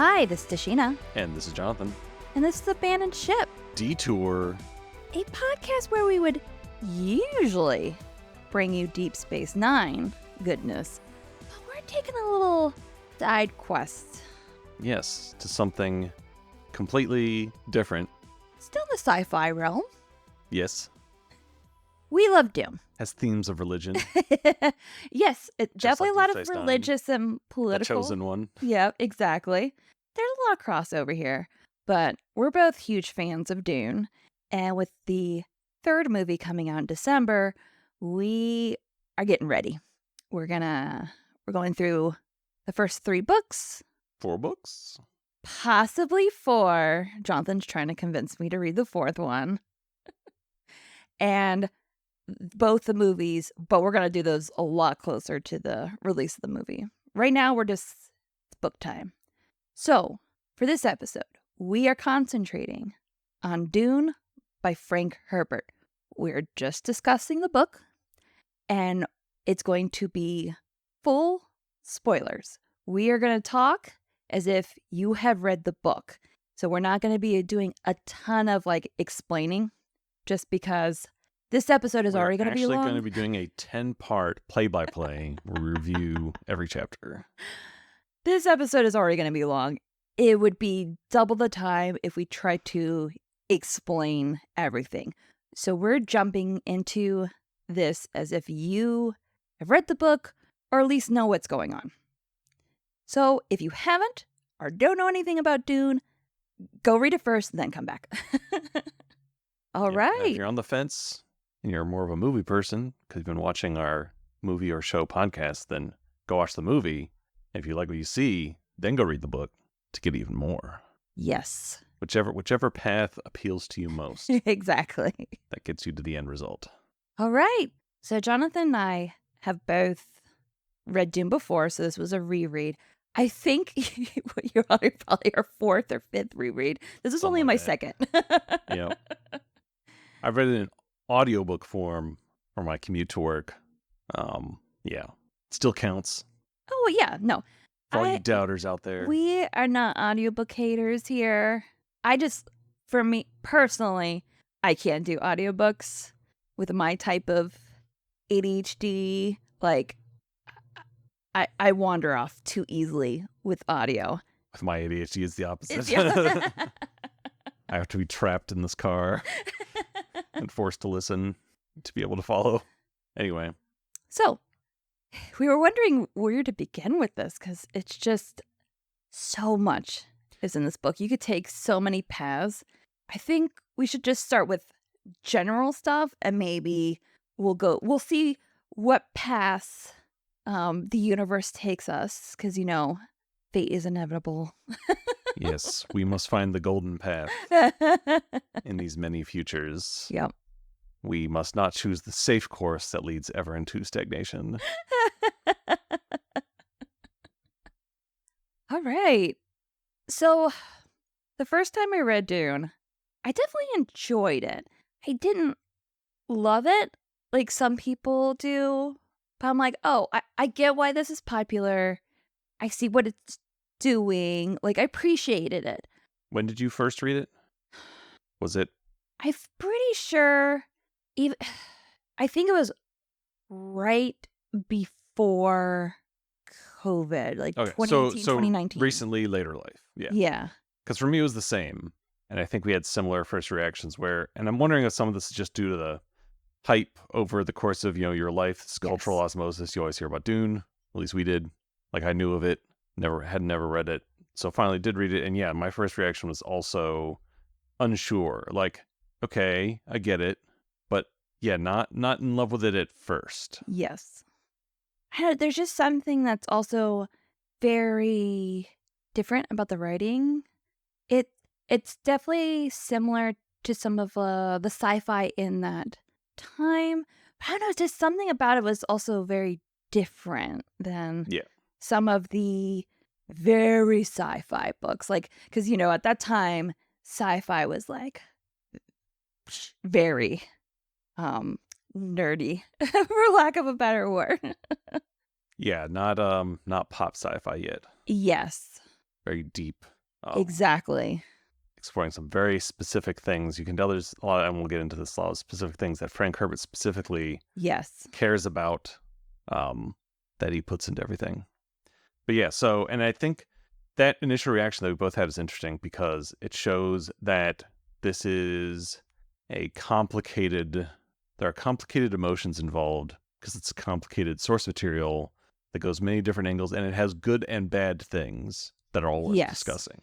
Hi, this is Tashina. And this is Jonathan. And this is Abandoned Ship, Detour. a podcast where we would usually bring you Deep Space Nine goodness, but we're taking a little side quest. Yes, to something completely different. Still the sci-fi realm. Yes. We love Dune. Has themes of religion. Yes, it's definitely like a lot Deep of Space Nine. religious and The political. chosen one. Yeah, exactly. There's a lot of crossover here, but we're both huge fans of Dune. And with the third movie coming out in December, we are getting ready. We're going through the first 3 books, 4 books? possibly 4. Jonathan's trying to convince me to read the 4th one. And both the movies, but we're going to do those a lot closer to the release of the movie. Right now, it's book time. So, for this episode, we are concentrating on Dune by Frank Herbert. We're just discussing the book, and it's going to be full spoilers. We are going to talk as if you have read the book. So we're not going to be doing a ton of explaining, just because this episode is already going to be long. We're actually going to be doing a 10-part play-by-play where we review every chapter. This episode is already going to be long. It would be double the time if we tried to explain everything. So we're jumping into this as if you have read the book or at least know what's going on. So if you haven't or don't know anything about Dune, go read it first and then come back. All right. If you're on the fence and you're more of a movie person because you've been watching our movie or show podcast, then go watch the movie. If you like what you see, then go read the book to get even more. Yes. Whichever path appeals to you most. Exactly. That gets you to the end result. All right. So Jonathan and I have both read Dune before, so this was a reread. I think you're probably our 4th or 5th reread. This is only my second. Yeah. I've read it in audiobook form for my commute to work. Yeah. Still counts. Oh, yeah. No. For all you doubters out there. We are not audiobook haters here. For me personally, I can't do audiobooks with my type of ADHD. I wander off too easily with audio. With my ADHD, it's the opposite. Yeah. I have to be trapped in this car and forced to listen to be able to follow. Anyway. So, we were wondering where to begin with this because it's just so much is in this book. You could take so many paths. I think we should just start with general stuff and maybe we'll see what paths the universe takes us because, fate is inevitable. Yes, we must find the golden path in these many futures. Yep. We must not choose the safe course that leads ever into stagnation. All right. So, the first time I read Dune, I definitely enjoyed it. I didn't love it like some people do, but I'm like, oh, I get why this is popular. I see what it's doing. I appreciated it. When did you first read it? Was it? I'm pretty sure I think it was right before COVID, 2018, 2019. Recently, later life. Yeah. Yeah. Because for me, it was the same. And I think we had similar first reactions and I'm wondering if some of this is just due to the hype over the course of, your life, this cultural osmosis. You always hear about Dune. At least we did. I knew of it, had never read it. So finally did read it. And yeah, my first reaction was also unsure. Okay, I get it. But yeah, not in love with it at first. Yes. There's just something that's also very different about the writing. It's definitely similar to some of the sci-fi in that time. But I don't know, just something about it was also very different than some of the very sci-fi books. Because, at that time, sci-fi was very nerdy, for lack of a better word. Yeah, not pop sci-fi yet. Yes. very deep. Exactly. Exploring some very specific things. You can tell there's a lot, and we'll get into this, a lot of specific things that Frank Herbert specifically cares about, that he puts into everything. But yeah, so, and I think that initial reaction that we both had is interesting because it shows that this is there are complicated emotions involved because it's a complicated source material that goes many different angles, and it has good and bad things that are all worth discussing.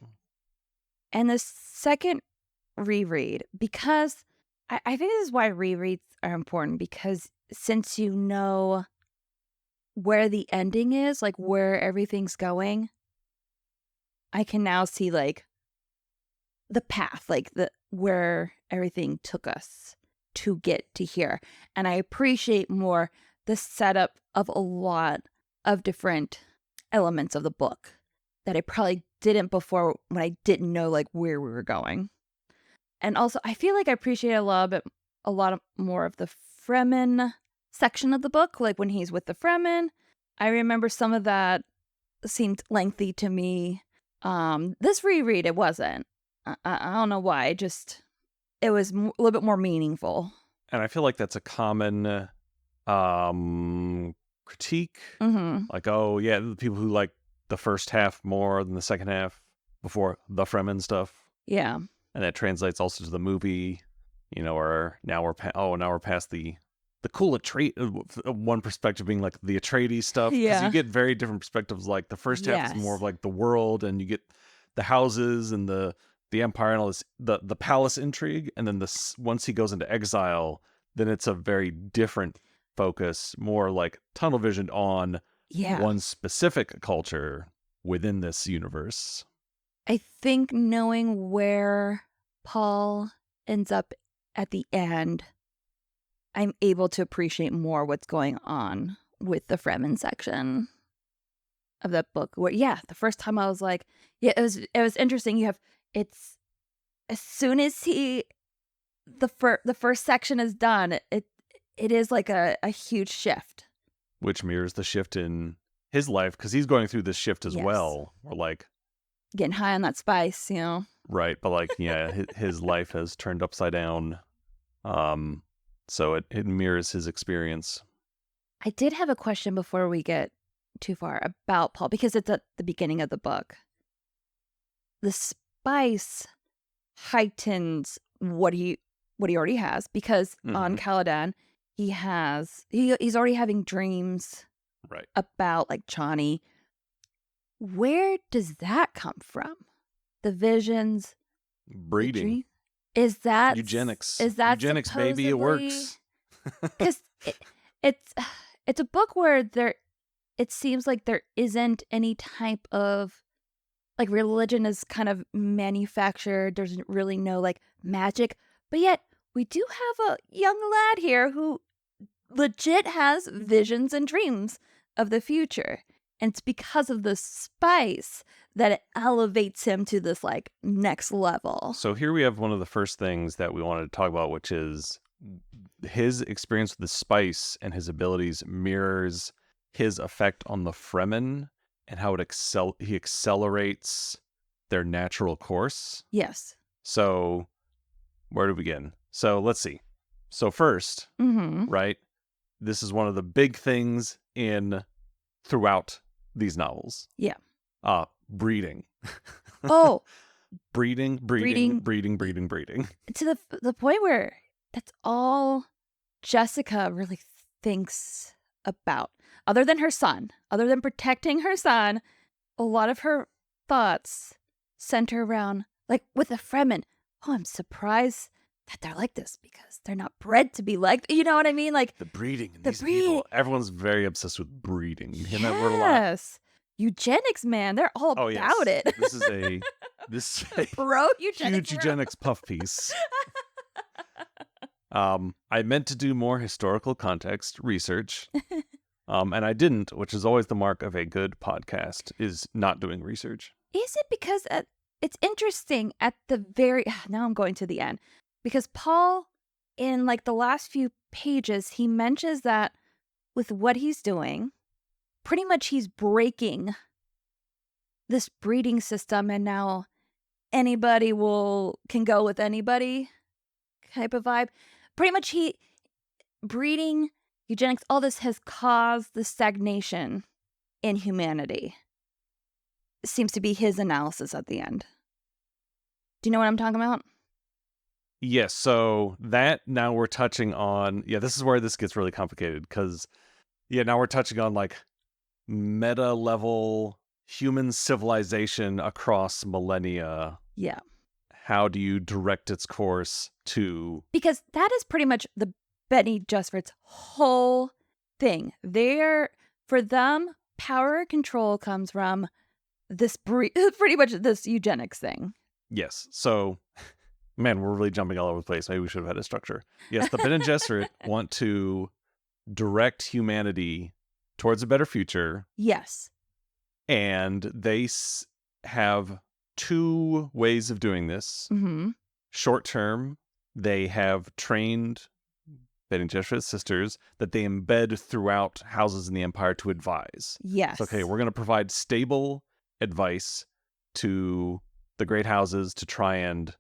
And the second reread, because I think this is why rereads are important, because since you know where the ending is, like where everything's going, I can now see like the path, like where everything took us to get to here. And I appreciate more the setup of a lot of different elements of the book that I probably didn't before when I didn't know like where we were going. And also I feel like I appreciate a lot more of the Fremen section of the book, like when he's with the Fremen. I remember some of that seemed lengthy to me. This reread, it wasn't. I don't know why. It was a little bit more meaningful. And I feel like that's a common critique. Like, oh yeah, the people who like the first half more than the second half before the Fremen stuff. Yeah. And that translates also to the movie, or now we're past the cool one perspective being like the Atreides stuff. Because you get very different perspectives. Like the first half is more of like the world, and you get the houses and the empire and all this, the palace intrigue. And then once he goes into exile, then it's a very different focus, more like tunnel vision on one specific culture within this universe. I think knowing where Paul ends up at the end, I'm able to appreciate more what's going on with the Fremen section of that book. Where the first time I was like, it was interesting. It's as soon as the first section is done, it is like a huge shift, which mirrors the shift in his life, because he's going through this shift as well. Or like getting high on that spice, Right, but like his life has turned upside down. So it mirrors his experience. I did have a question before we get too far about Paul, because it's at the beginning of the book. The spice heightens what he already has, because on Caladan he's already having dreams about like Chani. Where does that come from? The visions, breeding. Is that eugenics? Is that eugenics, baby? It works. Because it's a book where it seems like there isn't any type of like religion is kind of manufactured. There's really no like magic, but yet we do have a young lad here who legit has visions and dreams of the future. And it's because of the spice that it elevates him to this like next level. So here we have one of the first things that we wanted to talk about, which is his experience with the spice and his abilities mirrors his effect on the Fremen and how he accelerates their natural course. Yes. So where do we begin? So let's see. So first, right, this is one of the big things throughout these novels. Yeah. Breeding. Oh. breeding. To the point where that's all Jessica really thinks about. Other than her son, other than protecting her son, a lot of her thoughts center around, like with the Fremen, I'm surprised that they're like this because they're not bred to be like, you know what I mean? Like the breeding and these people. Everyone's very obsessed with breeding. You hear that word a lot? Yes. Eugenics, man. They're all about it. This is a pro eugenics huge eugenics puff piece. I meant to do more historical context research. And I didn't, which is always the mark of a good podcast, is not doing research. Is it because it's interesting at the now I'm going to the end, because Paul, in like the last few pages, he mentions that with what he's doing, pretty much he's breaking this breeding system, and now anybody can go with anybody type of vibe. Pretty much breeding, eugenics, all this has caused the stagnation in humanity. Seems to be his analysis at the end. Do you know what I'm talking about? Yes, so that now we're touching on, this is where this gets really complicated because, now we're touching on like meta level human civilization across millennia. Yeah. How do you direct its course to? Because that is pretty much the Bene Gesserit's whole thing. For them, power control comes from this pretty much this eugenics thing. Yes, so man, we're really jumping all over the place. Maybe we should have had a structure. Yes, the Bene Gesserit want to direct humanity towards a better future. Yes. And they have two ways of doing this. Mm-hmm. Short term, they have trained Bene Gesserit sisters that they embed throughout houses in the Empire to advise. Yes. So, okay, we're going to provide stable advice to the great houses to try and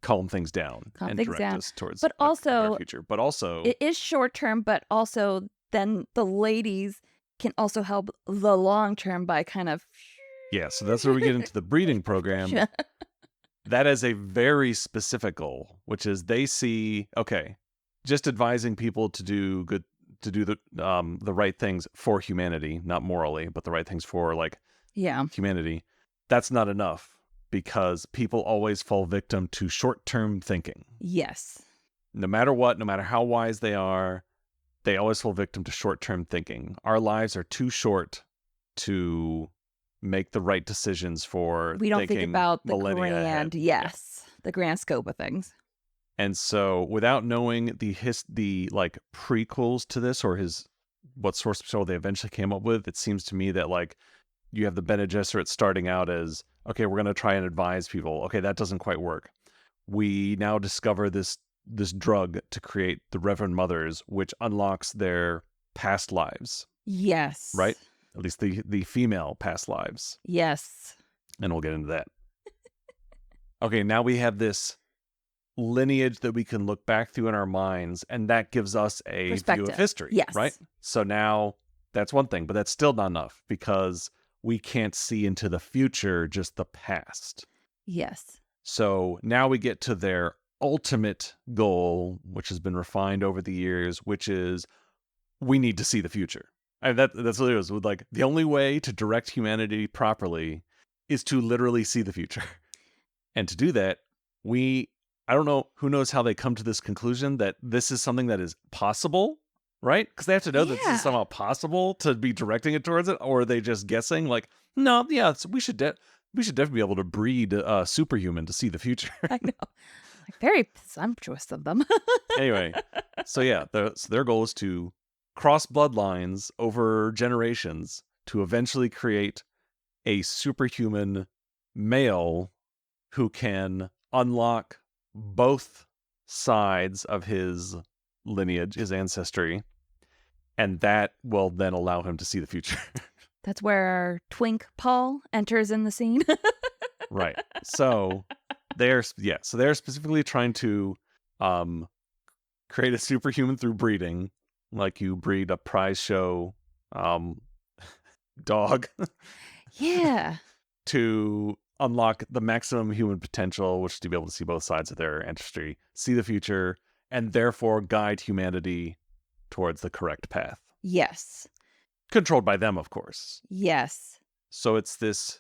calm things down and direct us towards a better future. But also, it is short term, but also then the ladies can also help the long term by kind of. Yeah, so that's where we get into the breeding program. That is a very specific goal, which is they see, okay, just advising people to do good, to do the right things for humanity, not morally, but the right things for humanity. That's not enough because people always fall victim to short-term thinking. Yes. No matter what, no matter how wise they are, they always fall victim to short-term thinking. Our lives are too short to make the right decisions for. We don't think about the grand, the grand scope of things. And so, without knowing the prequels to this or what source material they eventually came up with, it seems to me that you have the Bene Gesserit starting out as, okay, we're going to try and advise people. Okay, that doesn't quite work. We now discover this drug to create the Reverend Mothers, which unlocks their past lives. Yes. Right? At least the female past lives. Yes. And we'll get into that. Okay, now we have this lineage that we can look back through in our minds, and that gives us a view of history. Yes. Right? So now that's one thing, but that's still not enough because we can't see into the future, just the past. Yes. So now we get to their ultimate goal, which has been refined over the years, which is we need to see the future. And that's what it is. The only way to direct humanity properly is to literally see the future. And to do that, I don't know, who knows how they come to this conclusion that this is something that is possible, right? Because they have to know that this is somehow possible to be directing it towards it, or are they just guessing no, we should definitely be able to breed a superhuman to see the future. I know. Very presumptuous of them. Anyway, so their goal is to cross bloodlines over generations to eventually create a superhuman male who can unlock both sides of his lineage, his ancestry, and that will then allow him to see the future. That's where our twink Paul enters in the scene. Right. So they're specifically trying to create a superhuman through breeding, like you breed a prize show dog. Yeah. To unlock the maximum human potential, which is to be able to see both sides of their ancestry, see the future, and therefore guide humanity towards the correct path. Yes. Controlled by them, of course. Yes. So it's this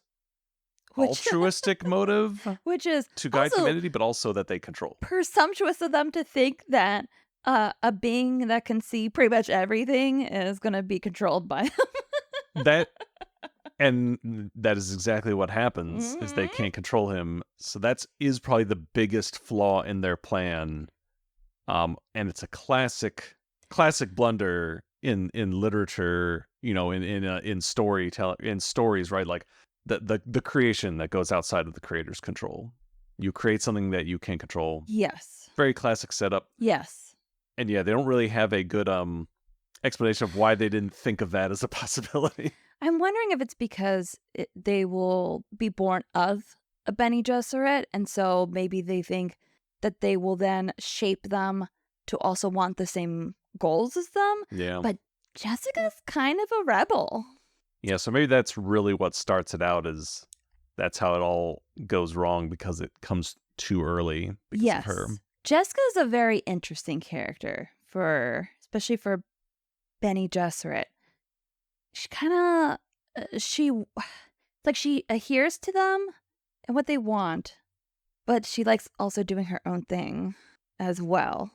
altruistic motive, which is to guide humanity, but also that they control. Presumptuous of them to think that a being that can see pretty much everything is going to be controlled by them. And that is exactly what happens, is they can't control him. So that is probably the biggest flaw in their plan. And it's a classic blunder in literature, in storytelling, in stories, right? Like the creation that goes outside of the creator's control. You create something that you can't control. Yes. Very classic setup. Yes. And they don't really have a good explanation of why they didn't think of that as a possibility. I'm wondering if it's because they will be born of a Bene Gesserit, and so maybe they think that they will then shape them to also want the same goals as them. Yeah. But Jessica's kind of a rebel. Yeah, so maybe that's really what starts it out, is that's how it all goes wrong because it comes too early because of her. Jessica's a very interesting character especially for Bene Gesserit. She kind of, she adheres to them and what they want, but she likes also doing her own thing as well.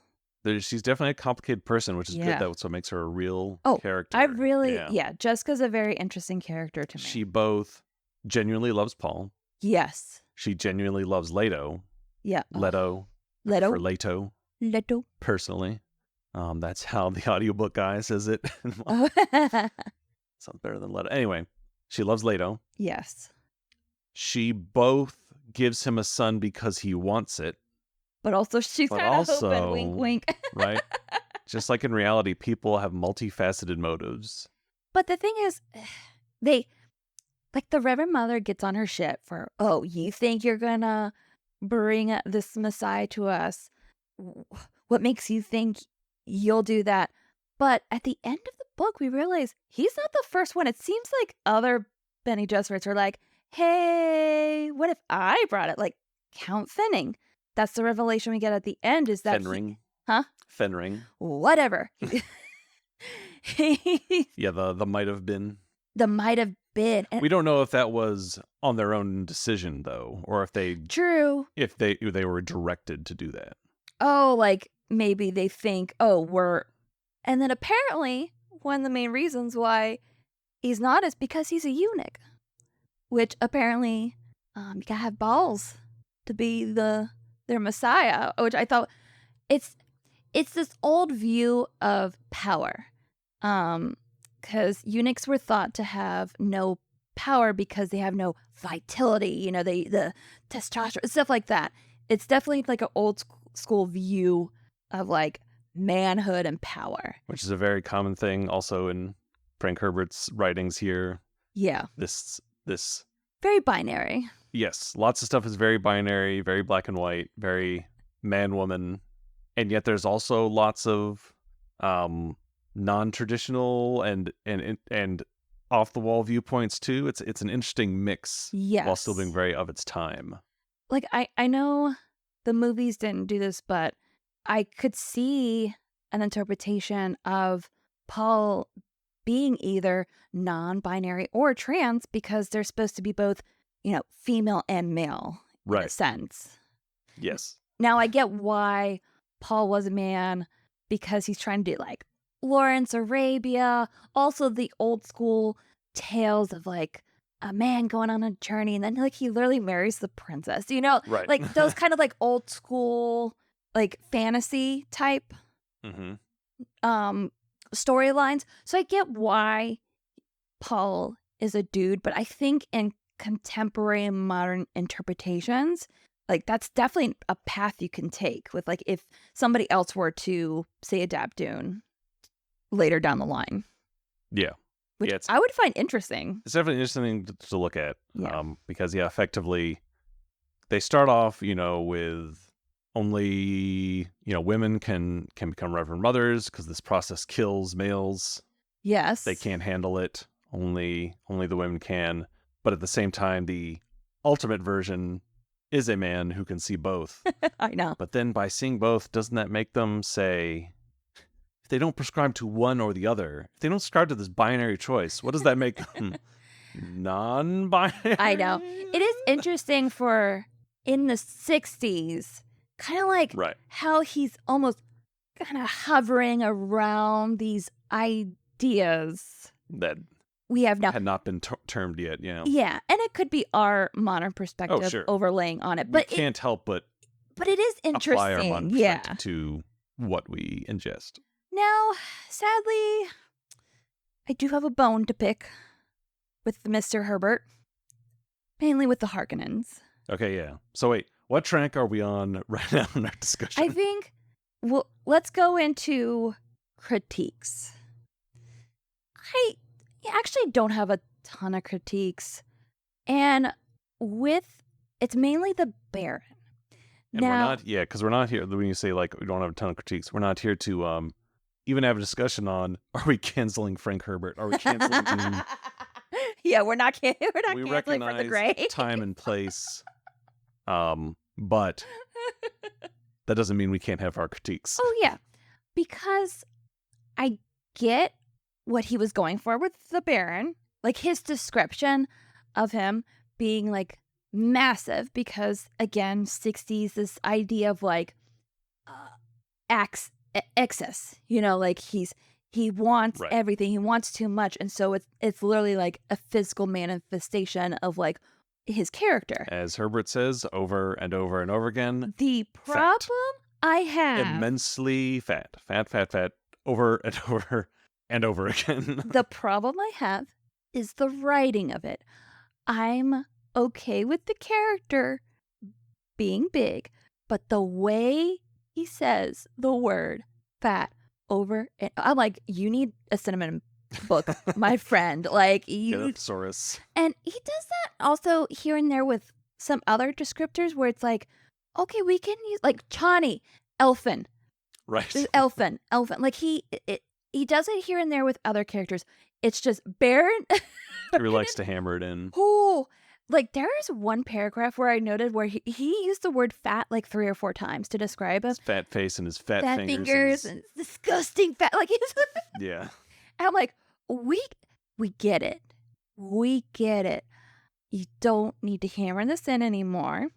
She's definitely a complicated person, which is good. That's what makes her a real character. Jessica's a very interesting character to me. She both genuinely loves Paul. Yes. She genuinely loves Leto. Yeah. Leto. Leto. For Leto. Leto. Personally. That's how the audiobook guy says it. Sounds better than Leto. Anyway, she loves Leto. Yes. She both gives him a son because he wants it. But also she's kind of hoping, wink, wink. Right? Just like in reality, people have multifaceted motives. But the thing is, the Reverend Mother gets on her shit for, oh, you think you're gonna bring this Messiah to us? What makes you think you'll do that? But at the end of the book, we realize he's not the first one. It seems like other Bene Gesserits are like, hey, what if I brought it? Like Count Fenning. That's the revelation we get at the end, is that Fenring. Huh? Fenring. Whatever. Yeah, the might have been. The might have been. We don't know if that was on their own decision, though, or if they... True. If they were directed to do that. Oh, like maybe they think, oh, we're... And then apparently one of the main reasons why he's not is because he's a eunuch. Which apparently you gotta have balls to be their Messiah, which I thought it's this old view of power. Because eunuchs were thought to have no power because they have no vitality, the testosterone, stuff like that. It's definitely like an old school view of like manhood and power. Which is a very common thing also in Frank Herbert's writings here. Yeah. This very binary. Yes, lots of stuff is very binary, very black and white, very man-woman, and yet there's also lots of non-traditional and off-the-wall viewpoints too. It's an interesting mix, yes, while still being very of its time. Like I know the movies didn't do this, but I could see an interpretation of Paul being either non-binary or trans because they're supposed to be both, female and male, in a sense. Yes. Now I get why Paul was a man, because he's trying to do like Lawrence Arabia, also the old school tales of like a man going on a journey and then like he literally marries the princess, right. Like those kind of like old school like fantasy type storylines. So I get why Paul is a dude, but I think in contemporary and modern interpretations, like that's definitely a path you can take with like if somebody else were to say adapt Dune later down the line. Yeah. Which I would find interesting. It's definitely interesting to look at. Yeah. Because effectively they start off, with only, women can become Reverend Mothers because this process kills males. Yes. They can't handle it. Only the women can. But at the same time, the ultimate version is a man who can see both. I know. But then by seeing both, doesn't that make them say, if they don't prescribe to one or the other, if they don't subscribe to this binary choice, what does that make them? Non-binary? I know. It is interesting for in the 60s, kind of like how he's almost kind of hovering around these ideas that we have now had not been termed yet. Yeah, and it could be our modern perspective overlaying on it, but we can't help but it is interesting. Apply our modern perspective to what we ingest. Now, sadly, I do have a bone to pick with Mr. Herbert, mainly with the Harkonnens. Okay, yeah. So wait, what track are we on right now in our discussion? I think, well, let's go into critiques. I actually don't have a ton of critiques. And it's mainly the Baron. And we're not, because we're not here, when you say, like, we don't have a ton of critiques, we're not here to even have a discussion on, are we canceling Frank Herbert? Are we canceling Dune? Yeah, we're not We canceling for the Grey. time and place, but that doesn't mean we can't have our critiques. Oh, yeah, because I get what he was going for with the Baron, like his description of him being like massive, because again, 60s, this idea of like excess, like he wants everything, he wants too much, and so it's literally like a physical manifestation of like his character, as Herbert says over and over and over again. The problem I have, immensely fat over and over and over again. The problem I have is the writing of it. I'm okay with the character being big, but the way he says the word fat over and I'm like, you need a cinnamon book, my friend. Like, you get a thesaurus. And he does that also here and there with some other descriptors where it's like, okay, we can use like Chani, elfin. Right. Elfin. Like he does it here and there with other characters. It's just Baron. He likes to hammer it in. Oh, like there is one paragraph where I noted where he used the word fat like 3 or 4 times to describe his fat face and his fat fingers and disgusting fat. Like yeah. And I'm like, we get it. We get it. You don't need to hammer this in anymore.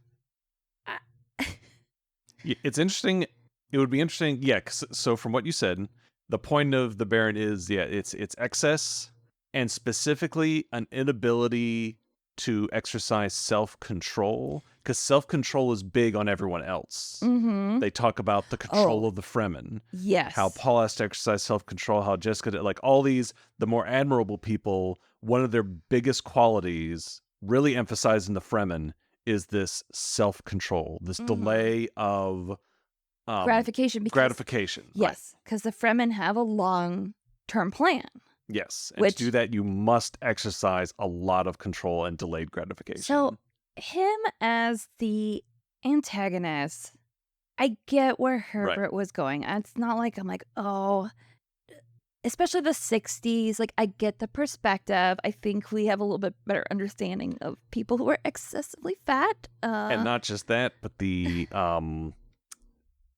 It's interesting. It would be interesting. Yeah. So from what you said, the point of the Baron is, it's excess and specifically an inability to exercise self-control, because self-control is big on everyone else. Mm-hmm. They talk about the control of the Fremen. Yes. How Paul has to exercise self-control, how Jessica did, like all these, the more admirable people, one of their biggest qualities, really emphasized in the Fremen, is this self-control, this delay of gratification. Yes, because the Fremen have a long-term plan. Yes, and to do that, you must exercise a lot of control and delayed gratification. So him as the antagonist, I get where Herbert was going. It's not like I'm like, oh, especially the 60s, like I get the perspective. I think we have a little bit better understanding of people who are excessively fat. And not just that, but the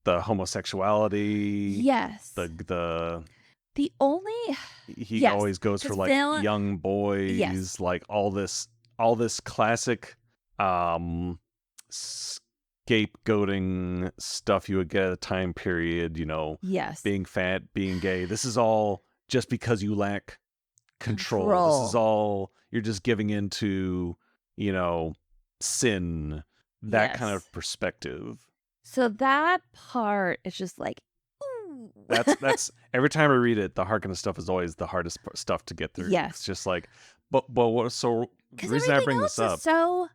homosexuality. Yes. The only he always goes for like young boys, like all this classic scapegoating stuff you would get at a time period, being fat, being gay. This is all just because you lack control. This is all you're just giving into, sin, that kind of perspective. So that part is just like, that's every time I read it, the Harkonnen stuff is always the hardest stuff to get through. Yes, it's just like, but what? So the reason I bring this up is so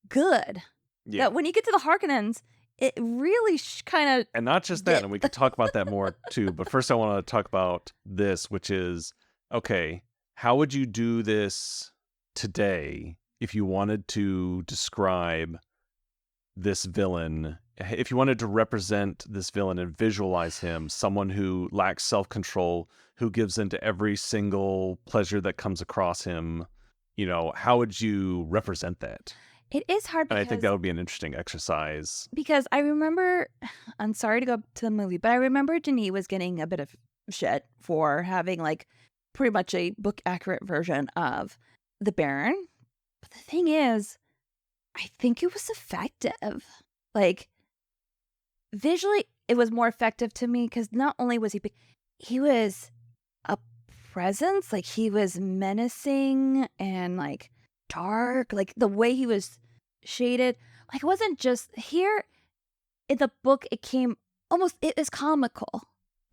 good that when you get to the Harkonnens, it really kind of, and not just that, and we could talk about that more too. But first, I want to talk about this, which is okay. How would you do this today if you wanted to describe this villain? If you wanted to represent this villain and visualize him, someone who lacks self-control, who gives into every single pleasure that comes across him, how would you represent that? It is hard, and I think that would be an interesting exercise. Because I remember, I'm sorry to go to the movie, but I remember Denis was getting a bit of shit for having like pretty much a book accurate version of the Baron. But the thing is, I think it was effective. Like, visually, it was more effective to me because not only was he was a presence, like he was menacing and like dark, like the way he was shaded. Like it wasn't just here in the book, it was comical.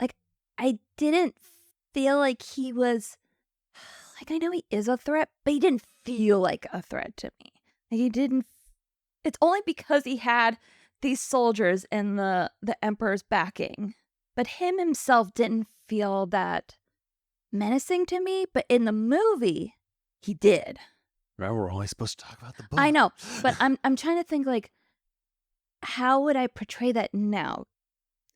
Like I didn't feel like he was, like I know he is a threat, but he didn't feel like a threat to me. Like he didn't, it's only because he had these soldiers and the Emperor's backing. But him himself didn't feel that menacing to me. But in the movie, he did. Remember, we're only supposed to talk about the book. I know, but I'm trying to think, like, how would I portray that now?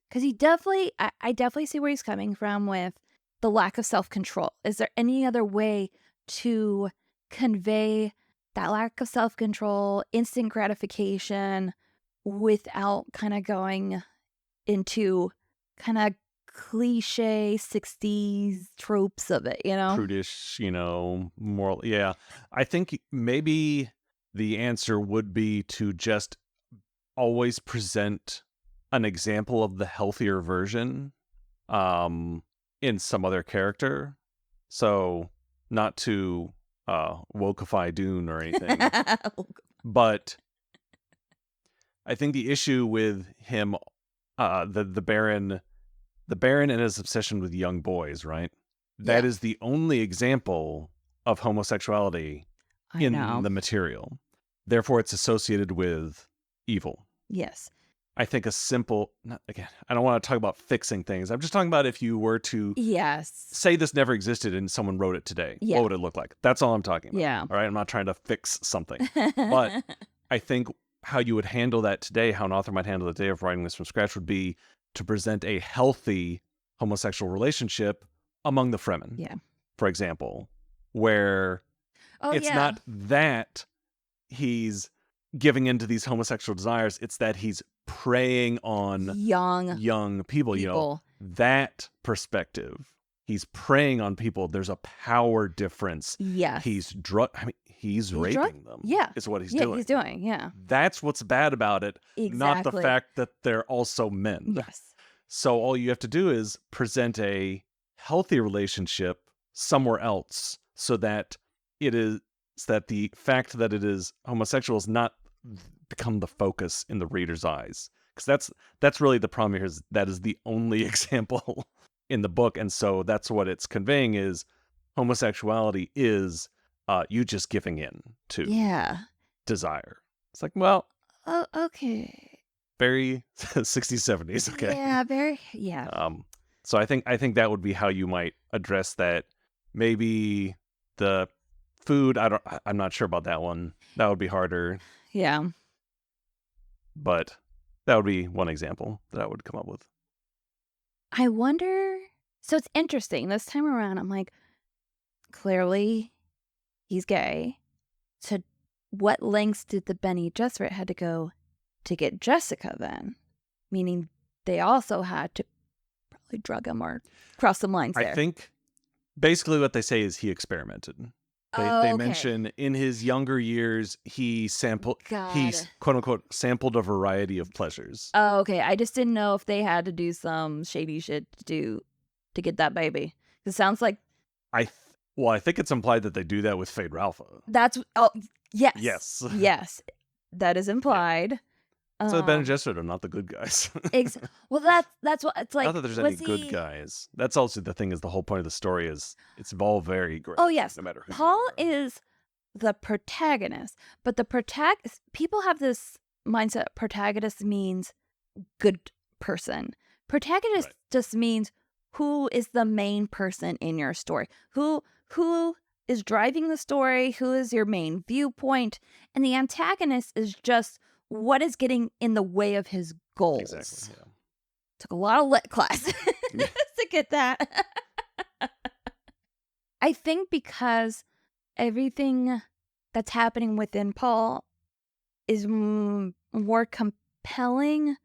Because he definitely, I definitely see where he's coming from with the lack of self-control. Is there any other way to convey that lack of self-control, instant gratification, without kind of going into kind of cliche 60s tropes of it, you know? Prudish, moral. Yeah. I think maybe the answer would be to just always present an example of the healthier version in some other character. So not to wokeify Dune or anything, but I think the issue with him, the Baron and his obsession with young boys, right? That Yeah. is the only example of homosexuality I in know. the material. Therefore, it's associated with evil. Yes. I think again, I don't want to talk about fixing things. I'm just talking about if you were to Yes. say this never existed and someone wrote it today, Yeah. what would it look like? That's all I'm talking about. Yeah. All right. I'm not trying to fix something. But I think how you would handle that today, how an author might handle the day of writing this from scratch, would be to present a healthy homosexual relationship among the Fremen. Yeah. For example, where it's not that he's giving into these homosexual desires, it's that he's preying on young people. That perspective. He's preying on people. There's a power difference. Yes. He's raping them. Yeah. Is what he's doing. Yeah, he's doing. Yeah. That's what's bad about it. Exactly. Not the fact that they're also men. Yes. So all you have to do is present a healthy relationship somewhere else so that the fact that it is homosexual is not become the focus in the reader's eyes. Because that's really the problem here, is that is the only example in the book. And so that's what it's conveying, is homosexuality is you just giving in to desire. It's like, well, oh, okay. very 60s, 70s. Okay. Yeah, very. Yeah. So I think that would be how you might address that. Maybe the food, I'm not sure about that one. That would be harder. Yeah. But that would be one example that I would come up with. I wonder. So it's interesting. This time around, I'm like, clearly he's gay. So what lengths did the Bene Gesserit had to go to get Jessica then? Meaning they also had to probably drug him or cross some lines there. I think basically what they say is he experimented. They mention in his younger years he quote unquote sampled a variety of pleasures. Oh, okay. I just didn't know if they had to do some shady shit to get that baby. It sounds like I think it's implied that they do that with Fade Ralpha. Yes. Yes. That is implied. Yeah. So the Bene Gesserit are not the good guys. Well, that's what it's like. Not that there's any good guys. That's also the thing, is the whole point of the story is it's all very great. Oh, yes. No matter who Paul is the protagonist, but people have this mindset protagonist means good person. Protagonist just means who is the main person in your story. Who is driving the story, who is your main viewpoint, and the antagonist is just what is getting in the way of his goals. Exactly. Yeah. Took a lot of lit class to get that. I think because everything that's happening within Paul is more compelling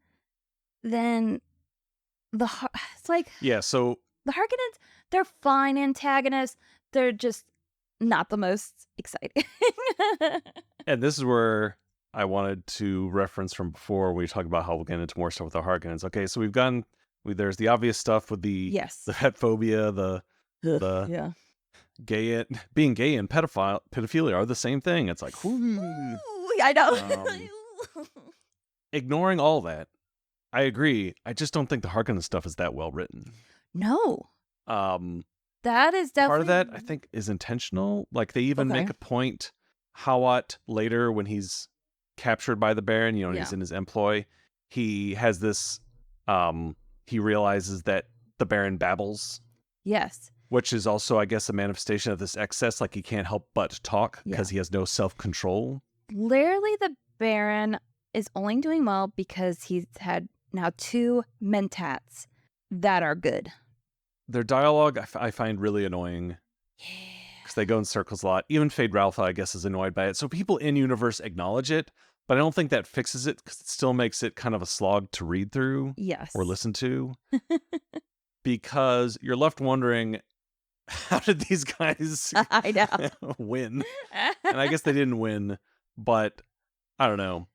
than it's like, so the Harkonnens, they're fine antagonists. They're just not the most exciting. And this is where I wanted to reference from before we talked about how we'll get into more stuff with the Harkonnens. Okay, so there's the obvious stuff with the het phobia, the being gay and pedophilia are the same thing. It's like, ooh, I know. Ignoring all that, I agree. I just don't think the Harkonnen stuff is that well written. No. That is definitely part of that. I think is intentional. Like they even make a point. Hawat later, when he's captured by the Baron, he's in his employ. He has this. He realizes that the Baron babbles. Yes. Which is also, I guess, a manifestation of this excess. Like, he can't help but talk because he has no self-control. Literally, the Baron is only doing well because he's had now 2 mentats that are good. Their dialogue, I find really annoying. Because they go in circles a lot. Even Fade Ralpha, I guess, is annoyed by it. So people in universe acknowledge it, but I don't think that fixes it because it still makes it kind of a slog to read through or listen to. Because you're left wondering, how did these guys I know. win? And I guess they didn't win, but I don't know.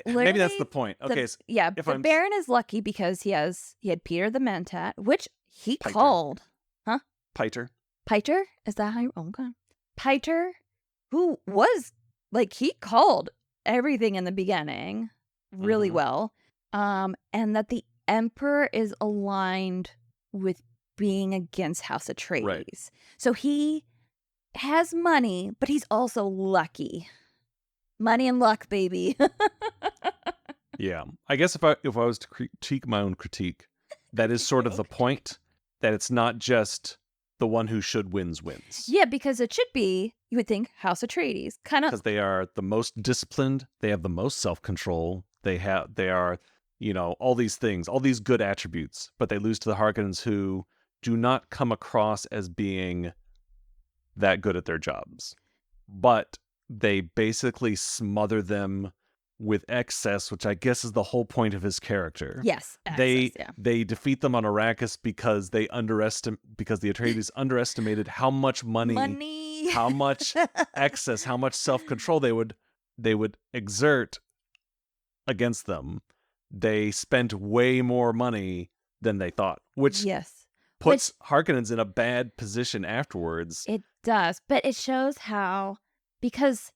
Maybe that's the point. Okay, the Baron is lucky because he had Peter the Mentat, which he Piter. called. Huh? Piter. Piter? Is that how you... Oh, okay. Piter, who was, like, he called everything in the beginning really well. And that the Emperor is aligned with being against House Atreides. Right. So he has money, but he's also lucky. Money and luck, baby. Yeah. I guess if I was to critique my own critique, that is sort of the point, that it's not just the one who should wins. Yeah, because it should be, you would think, House Atreides. Kind of. Because they are the most disciplined, they have the most self-control, they are, all these things, all these good attributes, but they lose to the Harkonnens, who do not come across as being that good at their jobs. But they basically smother them with excess, which I guess is the whole point of his character. Yes, excess, they defeat them on Arrakis because the Atreides underestimated how much money, how much excess, how much self-control they would exert against them. They spent way more money than they thought, which puts Harkonnens in a bad position afterwards. It does, but it shows how, because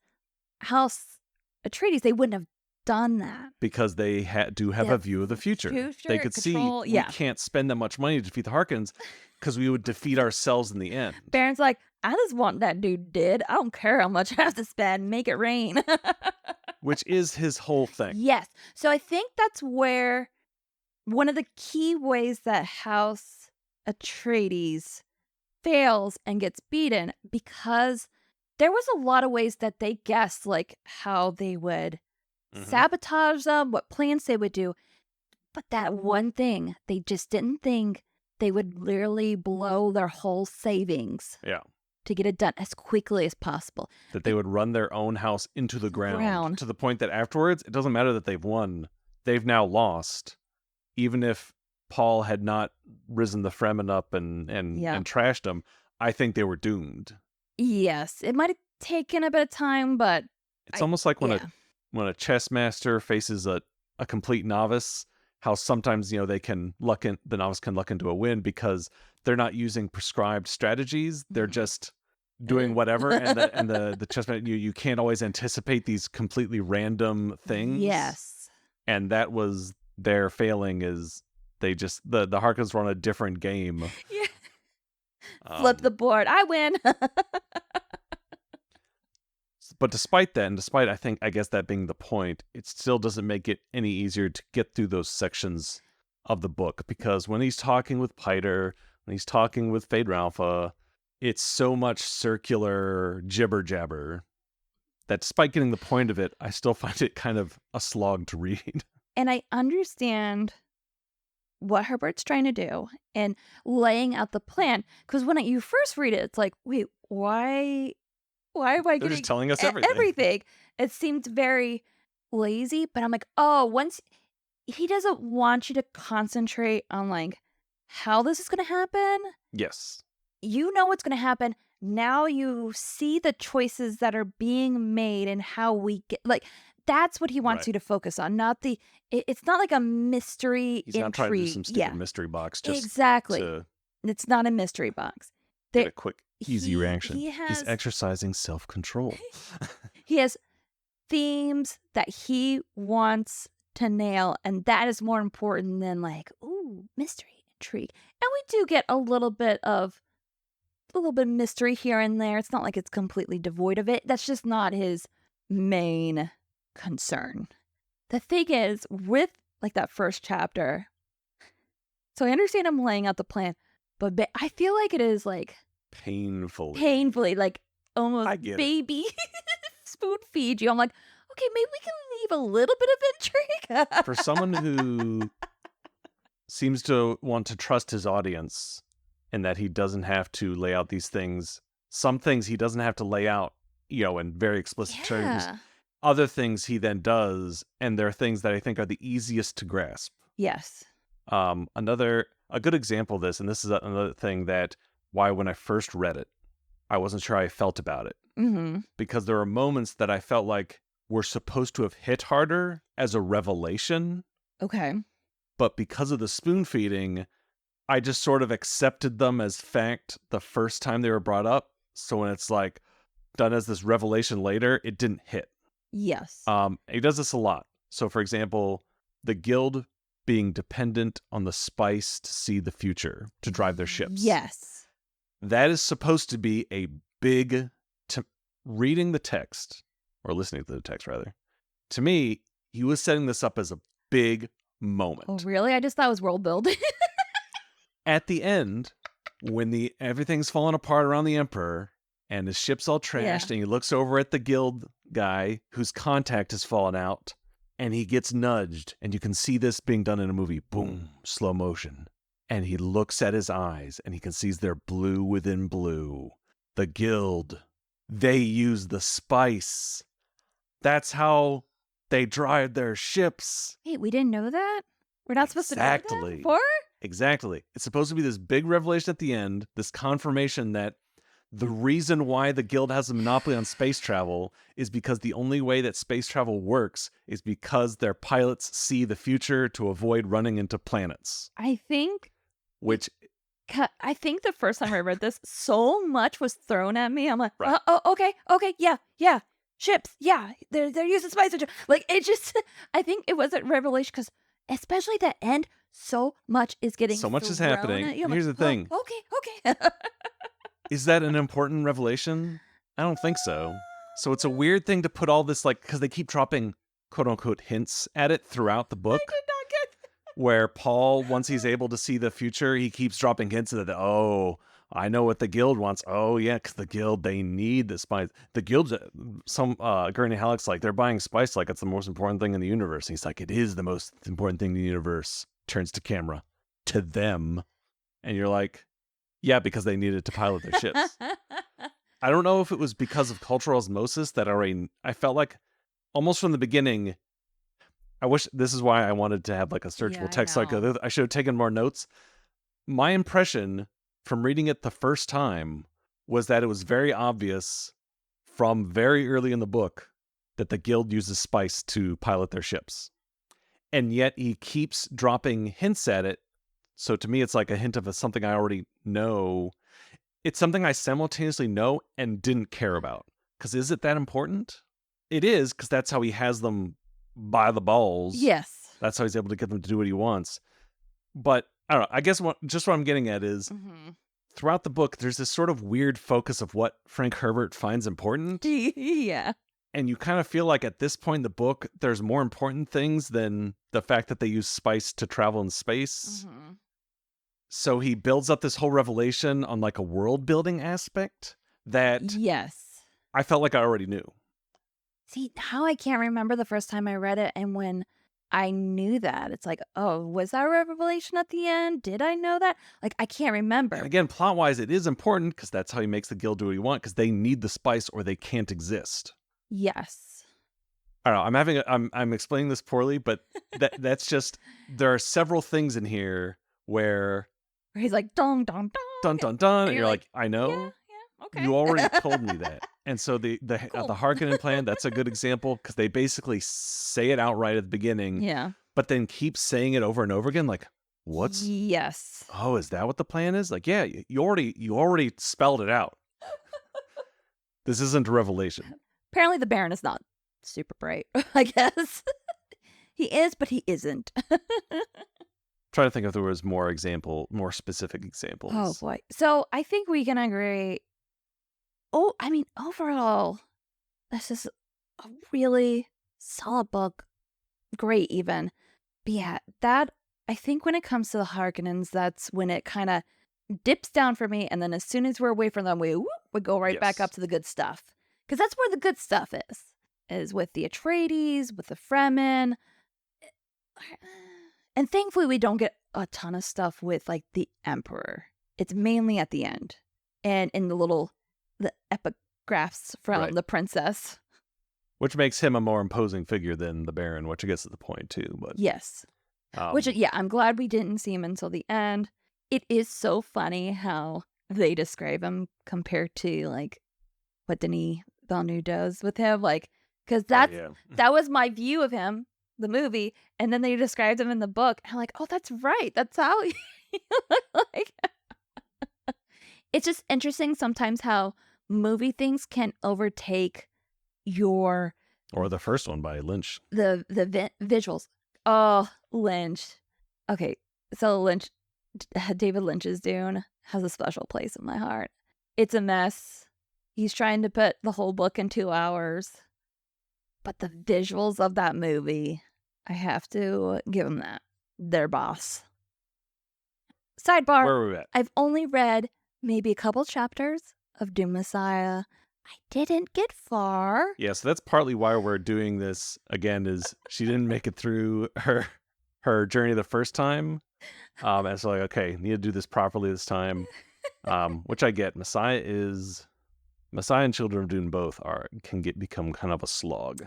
House Atreides, they wouldn't have done that. Because they do have a view of the future. They could see, we can't spend that much money to defeat the Harkonnens because we would defeat ourselves in the end. Baron's like, I just want that dude dead. I don't care how much I have to spend. Make it rain. Which is his whole thing. Yes. So I think that's where one of the key ways that House Atreides fails and gets beaten, because there was a lot of ways that they guessed, like, how they would sabotage them, what plans they would do. But that one thing, they just didn't think they would literally blow their whole savings to get it done as quickly as possible. That they would run their own house into the ground to the point that afterwards, it doesn't matter that they've won. They've now lost. Even if Paul had not risen the Fremen up and trashed them, I think they were doomed. Yes, it might have taken a bit of time, but it's almost like when a chess master faces a complete novice, how sometimes the novice can luck into a win because they're not using prescribed strategies. They're just doing whatever, and the chess master, you can't always anticipate these completely random things. Yes, and that was their failing. Is they just the Harkonnens were on a different game. Yeah. Flip the board. I win. But despite that, and despite I guess that being the point, it still doesn't make it any easier to get through those sections of the book, because when he's talking with Piter, when he's talking with Fade Ralpha, it's so much circular jibber jabber that despite getting the point of it, I still find it kind of a slog to read. And I understand what Herbert's trying to do and laying out the plan, because when you first read it, it's like, wait, why am I They're just telling us everything? It seemed very lazy, but I'm like, oh, once he doesn't want you to concentrate on like how this is going to happen. Yes. You know what's going to happen. Now you see the choices that are being made and how we get, like, that's what he wants you to focus on. It's not like a mystery He's intrigue. not trying to do some stupid mystery box. Just exactly. It's not a mystery box. Get a quick, easy reaction. He's exercising self-control. He has themes that he wants to nail, and that is more important than like, ooh, mystery, intrigue. And we do get a little bit of mystery here and there. It's not like it's completely devoid of it. That's just not his main concern. The thing is, with like that first chapter, so I understand him laying out the plan, but I feel like it is like painfully, like almost I get it. baby spoon feed you. I'm like, okay, maybe we can leave a little bit of intrigue. For someone who seems to want to trust his audience and that he doesn't have to lay out these things, some things he doesn't have to lay out, in very explicit terms. Yeah. Other things he then does, and they're things that I think are the easiest to grasp. Yes. A good example of this, and this is another thing that why when I first read it, I wasn't sure how I felt about it. Mm-hmm. Because there are moments that I felt like were supposed to have hit harder as a revelation. Okay. But because of the spoon feeding, I just sort of accepted them as fact the first time they were brought up. So when it's like done as this revelation later, it didn't hit. Yes. He does this a lot. So for example, the guild being dependent on the spice to see the future, to drive their ships. Yes. That is supposed to be a big, reading the text, or listening to the text rather, to me, he was setting this up as a big moment. Oh, really? I just thought it was world building. At the end, when everything's falling apart around the Emperor, and his ship's all trashed, and he looks over at the guild guy whose contact has fallen out, and he gets nudged, and you can see this being done in a movie. Boom, slow motion. And he looks at his eyes, and he can see they're blue within blue. The guild, they use the spice. That's how they drive their ships. Hey, we didn't know that? We're not supposed to know that before? Exactly. It's supposed to be this big revelation at the end, this confirmation that the reason why the guild has a monopoly on space travel is because the only way that space travel works is because their pilots see the future to avoid running into planets. I think the first time I read this, so much was thrown at me. I'm like, Right. Okay, yeah, ships, yeah, they're using spice. Like, it just, I think it wasn't revelation because, especially the end, so much is getting So much is thrown happening. at you. I'm Here's like, the thing. Okay. Is that an important revelation? I don't think so. So it's a weird thing to put all this, like, because they keep dropping quote unquote hints at it throughout the book. I did not get Where Paul, once he's able to see the future, he keeps dropping hints that, oh, I know what the guild wants. Oh, yeah, because the guild, they need the spice. The guild, Gurney Halleck's like, they're buying spice like it's the most important thing in the universe. And he's like, it is the most important thing in the universe. Turns to camera. To them. And you're like, yeah, because they needed to pilot their ships. I don't know if it was because of cultural osmosis that I felt like almost from the beginning, I wish this is why I wanted to have like a searchable text. Like I should have taken more notes. My impression from reading it the first time was that it was very obvious from very early in the book that the guild uses spice to pilot their ships. And yet he keeps dropping hints at it. So to me, it's like a hint of something I already know. It's something I simultaneously know and didn't care about. Because is it that important? It is, because that's how he has them by the balls. Yes. That's how he's able to get them to do what he wants. But I don't know. I guess what I'm getting at is throughout the book, there's this sort of weird focus of what Frank Herbert finds important. Yeah. And you kind of feel like at this point in the book, there's more important things than the fact that they use spice to travel in space. So he builds up this whole revelation on like a world building aspect that I felt like I already knew. See, now I can't remember the first time I read it and when I knew that. It's like, oh, was that a revelation at the end? Did I know that? Like, I can't remember. And again, plot-wise, it is important because that's how he makes the guild do what he wants, because they need the spice or they can't exist. Yes. I don't know. I'm explaining this poorly, but that's just, there are several things in here where he's like, dun, dun, dun. Dun, dun, dun. And you're like, I know. Yeah, okay. You already told me that. And so the Harkonnen plan, that's a good example because they basically say it outright at the beginning. Yeah. But then keep saying it over and over again. Like, what's? Yes. Oh, is that what the plan is? Like, yeah, you already spelled it out. This isn't a revelation. Apparently the Baron is not super bright, I guess. He is, but he isn't. Trying to think if there was more specific examples. Oh boy. So I think we can agree. Oh, I mean, overall, this is a really solid book. Great, even. But yeah, that, I think when it comes to the Harkonnens, that's when it kind of dips down for me, and then as soon as we're away from them, we go right back Yes. up to the good stuff. Because that's where the good stuff is with the Atreides, with the Fremen. And thankfully, we don't get a ton of stuff with, like, the Emperor. It's mainly at the end. And in the epigraphs from Right. the princess. Which makes him a more imposing figure than the Baron, which I guess is the point too. But Yes. Which, um, yeah, I'm glad we didn't see him until the end. It is so funny how they describe him compared to, like, what Denis Villeneuve does with him. Like, because yeah, that was my view of him, the movie, and then they described him in the book. And I'm like, oh, that's right. That's how he looked like. It's just interesting sometimes how movie things can overtake your or the first one by Lynch. the visuals. Oh, Lynch. Okay, so David Lynch's Dune has a special place in my heart. It's a mess. He's trying to put the whole book in 2 hours, but the visuals of that movie, I have to give him that. Their boss. Sidebar, Where were we at? I've only read maybe a couple chapters of Dune Messiah. I didn't get far. Yeah, so that's partly why we're doing this again. Is she didn't make it through her journey the first time, and so like, okay, need to do this properly this time, which I get. Messiah and Children of Dune both can become kind of a slog.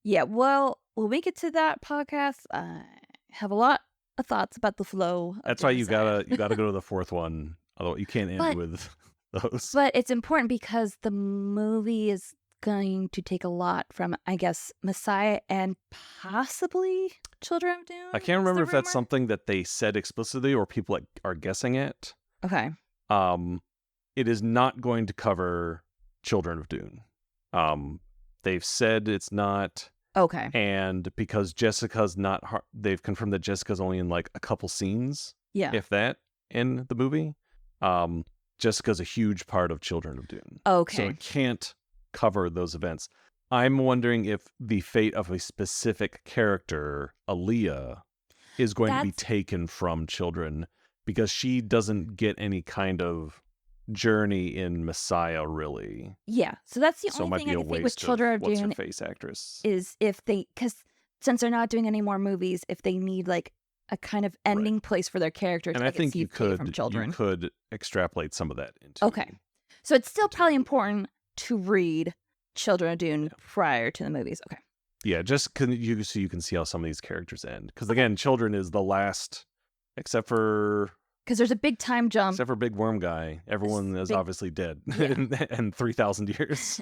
Yeah, well, when we get to that podcast, I have a lot of thoughts about the flow of That's Dune why you Messiah. gotta go to the fourth one. Although you can't end But with those. but it's important because the movie is going to take a lot from, I guess, Messiah and possibly Children of Dune. I can't is the remember if that's rumor. something that they said explicitly or people are guessing at. Okay. It is not going to cover Children of Dune. They've said it's not, Okay. and because Jessica's not, they've confirmed that Jessica's only in like a couple scenes, Yeah. if that, in the movie. Jessica's a huge part of Children of Dune, so Okay. it can't cover those events. I'm wondering if the fate of a specific character, Aaliyah, is going to be That's taken from Children, because she doesn't get any kind of journey in Messiah, really. yeah. So that's the So it only might thing be I a can think with waste of Children of what's her Dune face actress. is if they, because since they're not doing any more movies, if they need like a kind of Right. ending place for their characters, And I I could think see you it taken could from Children. extrapolate some of that into. Okay. So it's still into probably the movie. important to read Children of Dune Yeah. prior to the movies. Okay. Yeah, just so you can see how some of these characters end. Because again, Children is the last, except for Because there's a big time jump. Big worm guy. Everyone is big- obviously dead Yeah. in 3,000 years.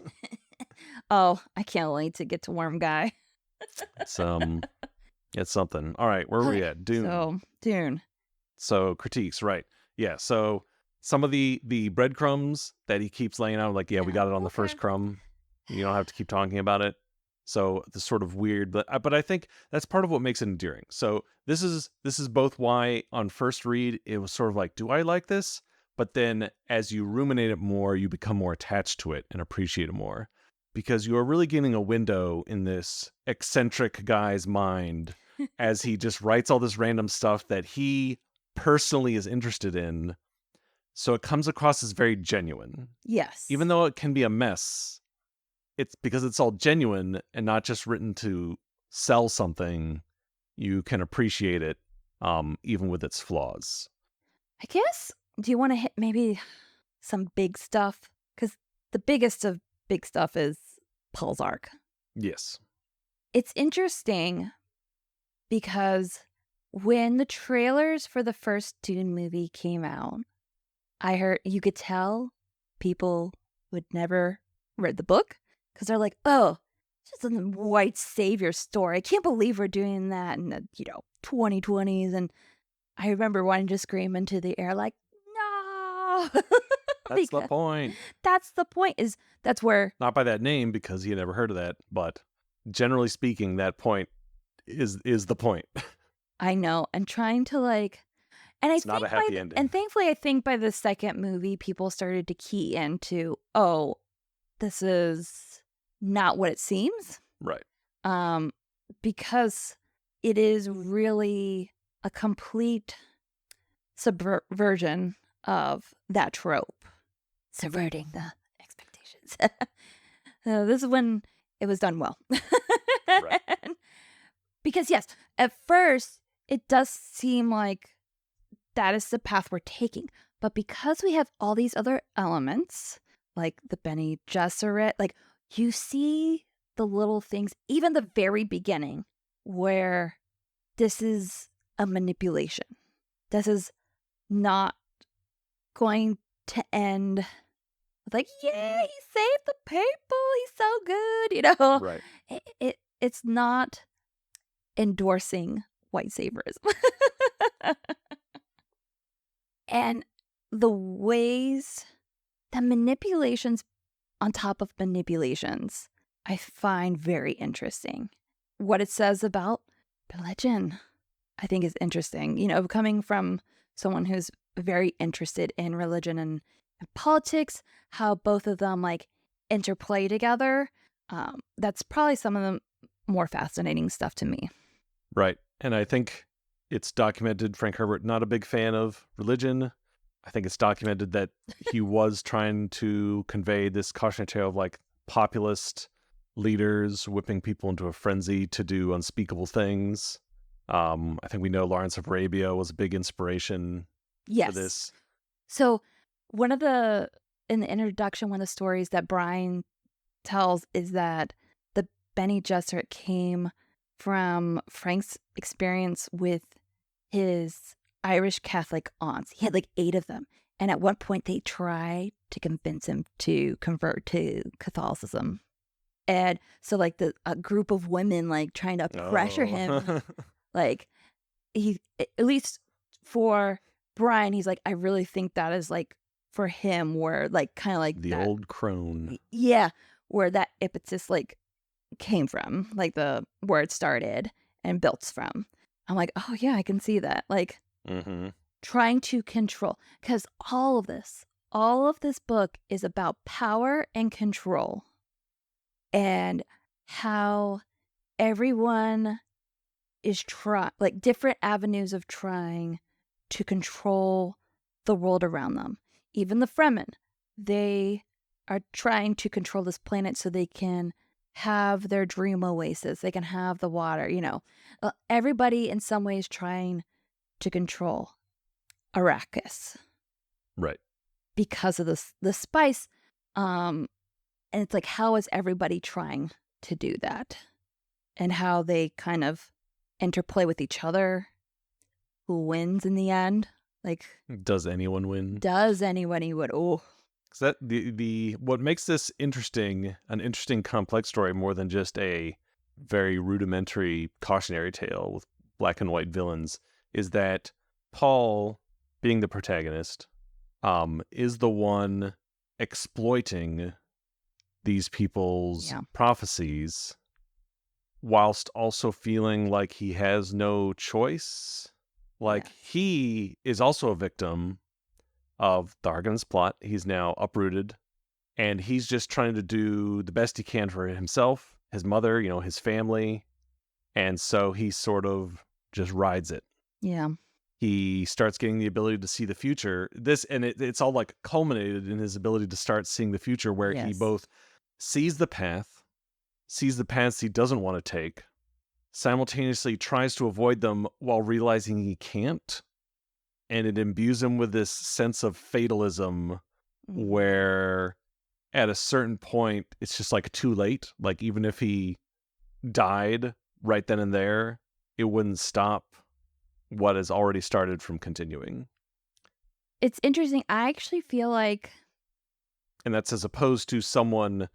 Oh, I can't wait to get to Worm Guy. It's it's something. All right, where were we at? Dune. So, Dune. So critiques, right? Yeah. So some of the breadcrumbs that he keeps laying out, like, yeah, we got it on the first Okay. crumb. You don't have to keep talking about it. So the sort of weird, but I think that's part of what makes it endearing. So this is both why on first read it was sort of like, do I like this? But then as you ruminate it more, you become more attached to it and appreciate it more, because you are really getting a window in this eccentric guy's mind as he just writes all this random stuff that he personally is interested in. So it comes across as very genuine. Yes. Even though it can be a mess, it's because it's all genuine and not just written to sell something. You can appreciate it, even with its flaws. I guess, do you want to hit maybe some big stuff? Because the biggest of big stuff is Paul's arc. Yes. It's interesting because when the trailers for the first Dune movie came out, I heard you could tell people would never read the book because they're like, oh, it's just a white savior story. I can't believe we're doing that in the 2020s. And I remember wanting to scream into the air like, no. That's the point. That's the point. That's where, Not by that name, because he had never heard of that, but generally speaking, that point is the point. I know, and trying to like, and It's not a happy ending. And thankfully, I think by the second movie, people started to key into, oh, this is not what it seems. Right. Because it is really a complete subversion of that trope, subverting the expectations. This is when it was done well. Right. Because, yes, at first, it does seem like that is the path we're taking. But because we have all these other elements, like the Bene Gesserit, like you see the little things, even the very beginning, where this is a manipulation. This is not going to end with like, yay, he saved the people. He's so good. Right. It's not endorsing white saviorism. And the ways, the manipulations on top of manipulations, I find very interesting. What it says about religion, I think is interesting. Coming from someone who's very interested in religion and politics, how both of them like interplay together. That's probably some of the more fascinating stuff to me. Right. And I think it's documented Frank Herbert, not a big fan of religion. I think it's documented that he was trying to convey this cautionary tale of like populist leaders whipping people into a frenzy to do unspeakable things. I think we know Lawrence of Arabia was a big inspiration for this. So in the introduction, one of the stories that Brian tells is that the Bene Gesserit came from Frank's experience with his Irish Catholic aunts. He had like 8 of them. And at one point they tried to convince him to convert to Catholicism. And so like a group of women like trying to pressure him, like he, at least for Brian, he's like, I really think that is like for him where like kind of like the that, old crone. Yeah, where that impetus like came from, like where it started and built from. I'm like, oh yeah, I can see that. Like trying to control, because all of this book is about power and control and how everyone is like different avenues of trying to control the world around them. Even the Fremen, they are trying to control this planet so they can have their dream oasis. They can have the water, everybody in some ways trying to control Arrakis. Right. Because of the spice. And it's like, how is everybody trying to do that? And how they kind of interplay with each other. Who wins in the end? Like, does anyone win? Does anyone win? Oh. That the what makes this an interesting complex story more than just a very rudimentary cautionary tale with black and white villains is that Paul, being the protagonist, is the one exploiting these people's prophecies whilst also feeling like he has no choice. Like he is also a victim of the Harkonnens plot. He's now uprooted, and he's just trying to do the best he can for himself, his mother, his family, and so he sort of just rides it. Yeah. He starts getting the ability to see the future. It's all like culminated in his ability to start seeing the future, where he both sees the paths he doesn't want to take, simultaneously tries to avoid them while realizing he can't. And it imbues him with this sense of fatalism where at a certain point, it's just like too late. Like even if he died right then and there, it wouldn't stop what has already started from continuing. It's interesting. I actually feel like... And that's as opposed to someone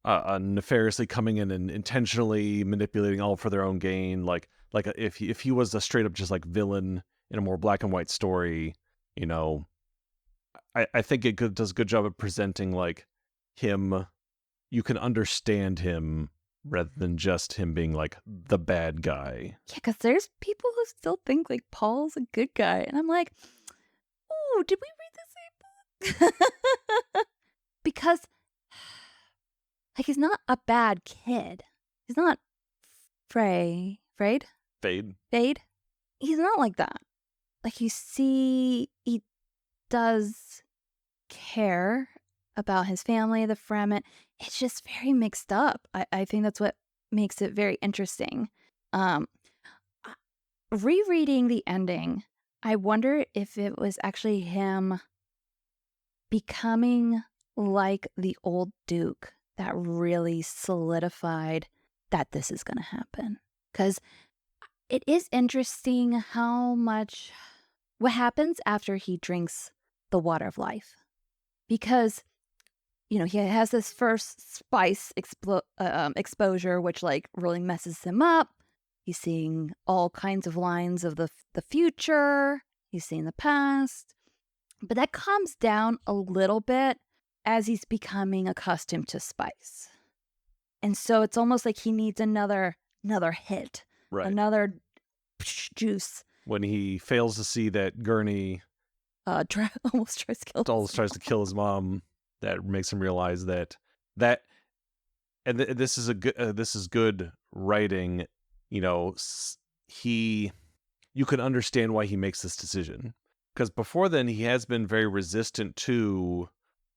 nefariously coming in and intentionally manipulating all for their own gain. Like if he was a straight up just like villain in a more black and white story, I think it does a good job of presenting like him. You can understand him rather than just him being like the bad guy. Yeah, because there's people who still think like Paul's a good guy, and I'm like, oh, did we read the same book? Because like he's not a bad kid. He's not Fade. Fade. He's not like that. Like he does care about his family, the Fremen. It's just very mixed up. I think that's what makes it very interesting. Um, uh, Rereading the ending, I wonder if it was actually him becoming like the old Duke that really solidified that this is going to happen. Because it is interesting how much what happens after he drinks the water of life. Because, he has this first spice exposure, which like really messes him up. He's seeing all kinds of lines of the future. He's seeing the past. But that calms down a little bit as he's becoming accustomed to spice. And so it's almost like he needs another hit, Right. another juice. When he fails to see that Gurney Almost tries to kill his mom, that makes him realize that this is this is good writing. You can understand why he makes this decision, because before then he has been very resistant to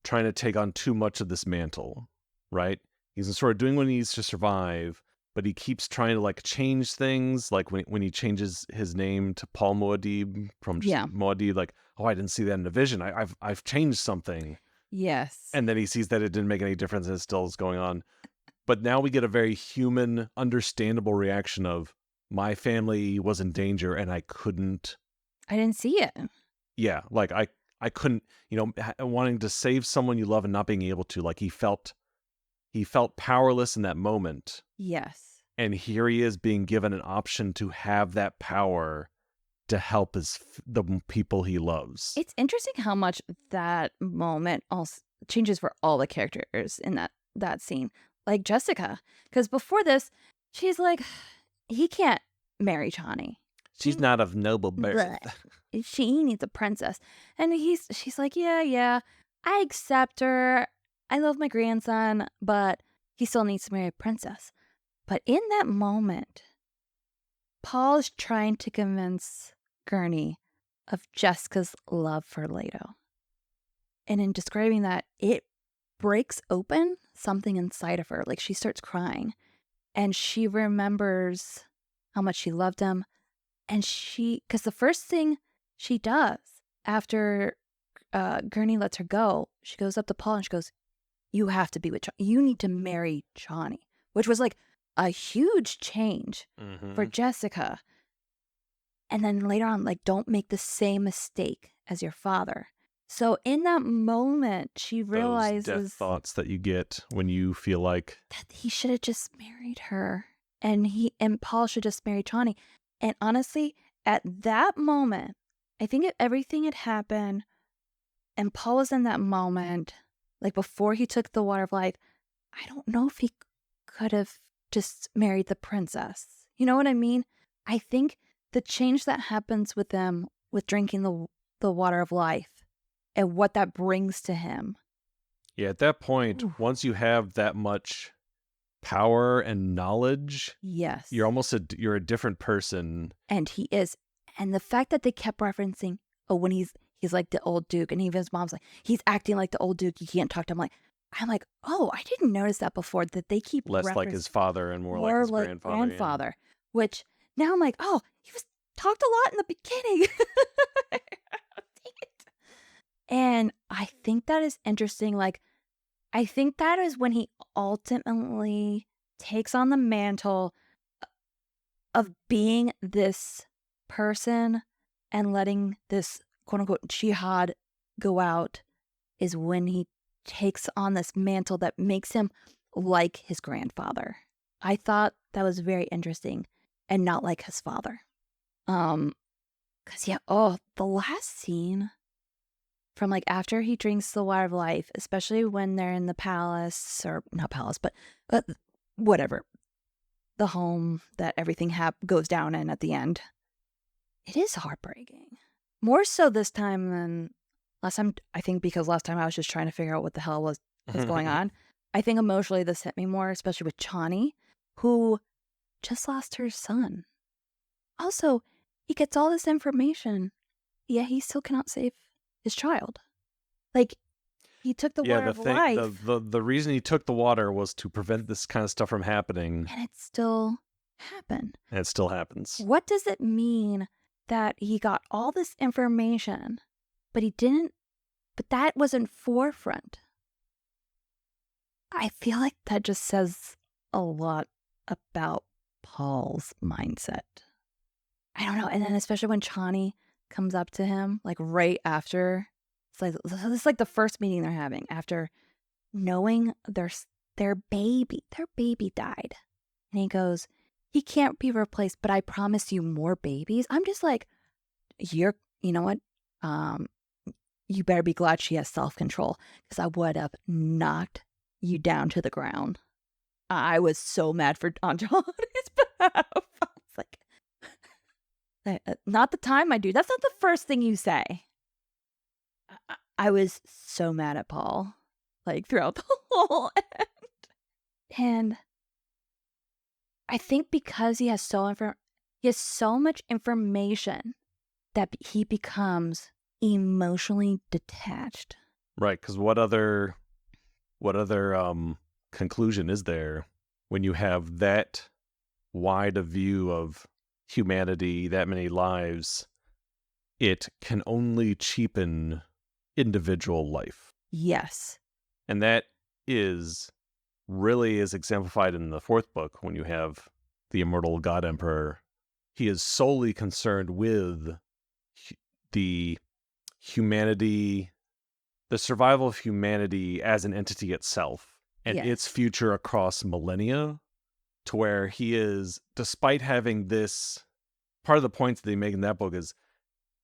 trying to take on too much of this mantle, right? He's sort of doing what he needs to survive, but he keeps trying to like change things, like when he changes his name to Paul Muad'Dib from just Muad'Dib, like, oh, I didn't see that in a vision. I've changed something. Yes. And then he sees that it didn't make any difference and it still is going on. But now we get a very human, understandable reaction of, my family was in danger and I didn't see it. Yeah, like I couldn't, wanting to save someone you love and not being able to, like he felt powerless in that moment. Yes. And here he is being given an option to have that power to help the people he loves. It's interesting how much that moment also changes for all the characters in that scene. Like Jessica, because before this, she's like, he can't marry Chani. She's not of noble birth. She needs a princess. And she's like, yeah, I accept her. I love my grandson, but he still needs to marry a princess. But in that moment, Paul is trying to convince Gurney of Jessica's love for Leto. And in describing that, it breaks open something inside of her. Like she starts crying and she remembers how much she loved him. And because the first thing she does after Gurney lets her go, she goes up to Paul and she goes, you have to be with Chani. You need to marry Chani, which was like a huge change for Jessica. And then later on, like, don't make the same mistake as your father. So in that moment, she realizes those death thoughts that you get when you feel like that he should have just married her, and Paul should just marry Chani. And honestly, at that moment, I think everything had happened, and Paul was in that moment, like before he took the water of life. I don't know if he could have just married the princess. You know what I mean? I think the change that happens with them with drinking the water of life and what that brings to him. Yeah, at that point, once you have that much power and knowledge, yes, you're a different person. And he is. And the fact that they kept referencing, when he's like the old Duke, and even his mom's like, he's acting like the old Duke, you can't talk to him. I'm like, oh, I didn't notice that before, that they keep less like his father and more like his grandfather. Yeah. Which now I'm like, oh, he was talked a lot in the beginning. Dang it. And I think that is interesting. Like, I think that is when he ultimately takes on the mantle of being this person and letting this quote unquote jihad go out, is when he takes on this mantle that makes him like his grandfather. I thought that was very interesting and not like his father. Cause the last scene from like after he drinks the water of life, especially when they're in the palace, or not palace, but whatever, the home that everything goes down in at the end. It is heartbreaking. More so this time than last time, I think, because last time I was just trying to figure out what the hell was going on. I think emotionally this hit me more, especially with Chani, who just lost her son. Also, he gets all this information, yet he still cannot save his child. Like, he took the Yeah, water of life, the reason he took the water was to prevent this kind of stuff from happening, and it still happened. and it still happens. What does it mean that he got all this information, but he didn't, but that wasn't forefront? I feel like that just says a lot about Paul's mindset. I don't know. And then especially when Chani comes up to him, like right after, it's like this is like the first meeting they're having after knowing their baby died. And he goes, he can't be replaced, but I promise you more babies. I'm just like, you know what? You better be glad she has self-control, because I would have knocked you down to the ground. I was so mad on Johnny's behalf. I was like, not the time, my dude. That's not the first thing you say. I was so mad at Paul, like throughout the whole end. And I think because he has so much information that he becomes emotionally detached. Right, because what other conclusion is there when you have that wide a view of humanity, that many lives? It can only cheapen individual life. Yes. And that is exemplified in the fourth book when you have the immortal God Emperor. He is solely concerned with the humanity, the survival of humanity as an entity itself and its future across millennia, to where he is, despite having this, part of the points that they make in that book is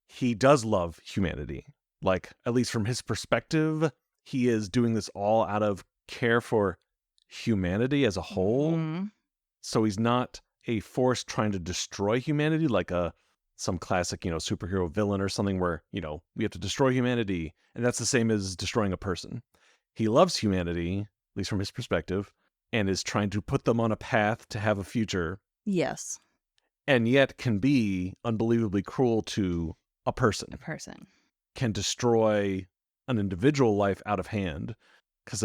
he does love humanity. Like, at least from his perspective, he is doing this all out of care for humanity as a whole. Mm-hmm. So he's not a force trying to destroy humanity like some classic, superhero villain or something where, we have to destroy humanity. And that's the same as destroying a person. He loves humanity, at least from his perspective, and is trying to put them on a path to have a future. Yes. And yet can be unbelievably cruel to a person. Can destroy an individual life out of hand. Because,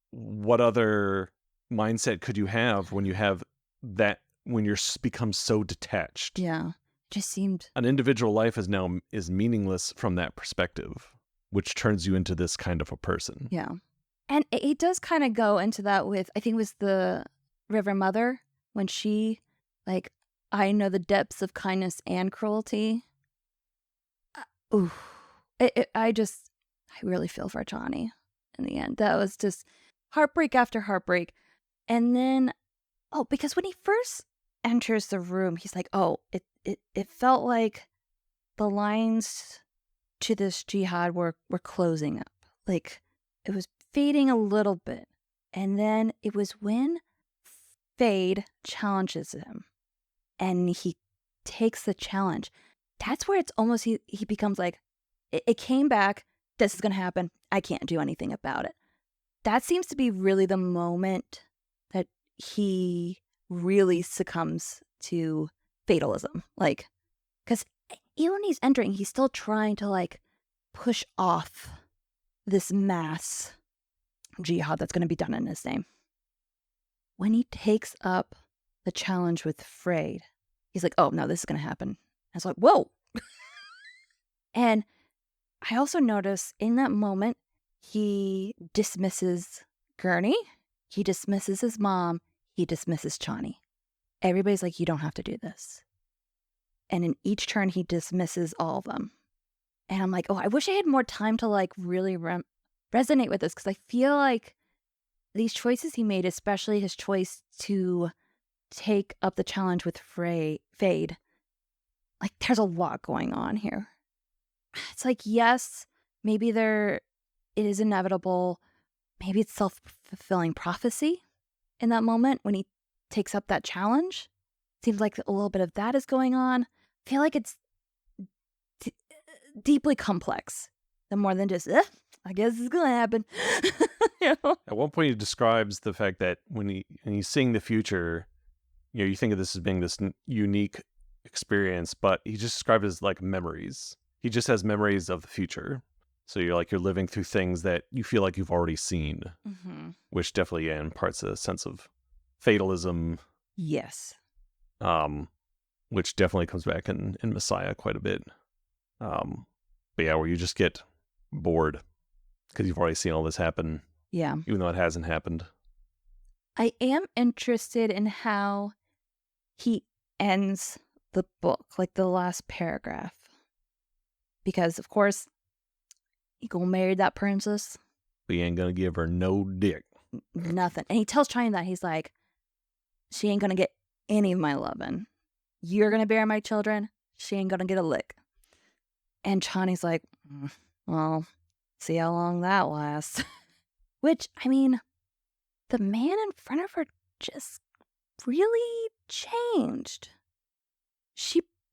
what other mindset could you have when you have that, when you're become so detached? Yeah. Just seemed an individual life is meaningless from that perspective, which turns you into this kind of a person. Yeah. And it does kind of go into that with, I think it was the River Mother, when she, like, I know the depths of kindness and cruelty. I really feel for Johnny in the end. That was just heartbreak after heartbreak. And then, because when he first enters the room, he's like, it felt like the lines to this jihad were closing up. Like, it was fading a little bit. And then it was when Fade challenges him and he takes the challenge. That's where it's almost, he becomes like, it came back. This is going to happen. I can't do anything about it. That seems to be really the moment that he really succumbs to fatalism. Like, because even when he's entering, he's still trying to, like, push off this mass jihad that's going to be done in his name. When he takes up the challenge with Freyed, he's like, oh, no, this is going to happen. I was like, whoa. And I also notice in that moment, he dismisses Gurney, he dismisses his mom, he dismisses Chani. Everybody's like, you don't have to do this. And in each turn, he dismisses all of them. And I'm like, I wish I had more time to, like, really resonate with this, because I feel like these choices he made, especially his choice to take up the challenge with Fade, like, there's a lot going on here. It's like, yes, maybe it is inevitable. Maybe it's self-fulfilling prophecy in that moment when he takes up that challenge. Seems like a little bit of that is going on. I feel like it's deeply complex. The more than just, I guess it's going to happen. At one point, he describes the fact that when he's seeing the future, you think of this as being this unique experience, but he just described it as like memories. He just has memories of the future. So you're living through things that you feel like you've already seen, which definitely imparts a sense of fatalism. Yes. Which definitely comes back in Messiah quite a bit. But yeah, where you just get bored because you've already seen all this happen. Yeah. Even though it hasn't happened. I am interested in how he ends the book, like the last paragraph. Because, of course, he gonna marry that princess. But he ain't gonna give her no dick. Nothing. And he tells China that he's like, she ain't gonna get any of my loving. You're gonna bear my children. She ain't gonna get a lick. And Chani's like, well, see how long that lasts. Which, I mean, the man in front of her just really changed.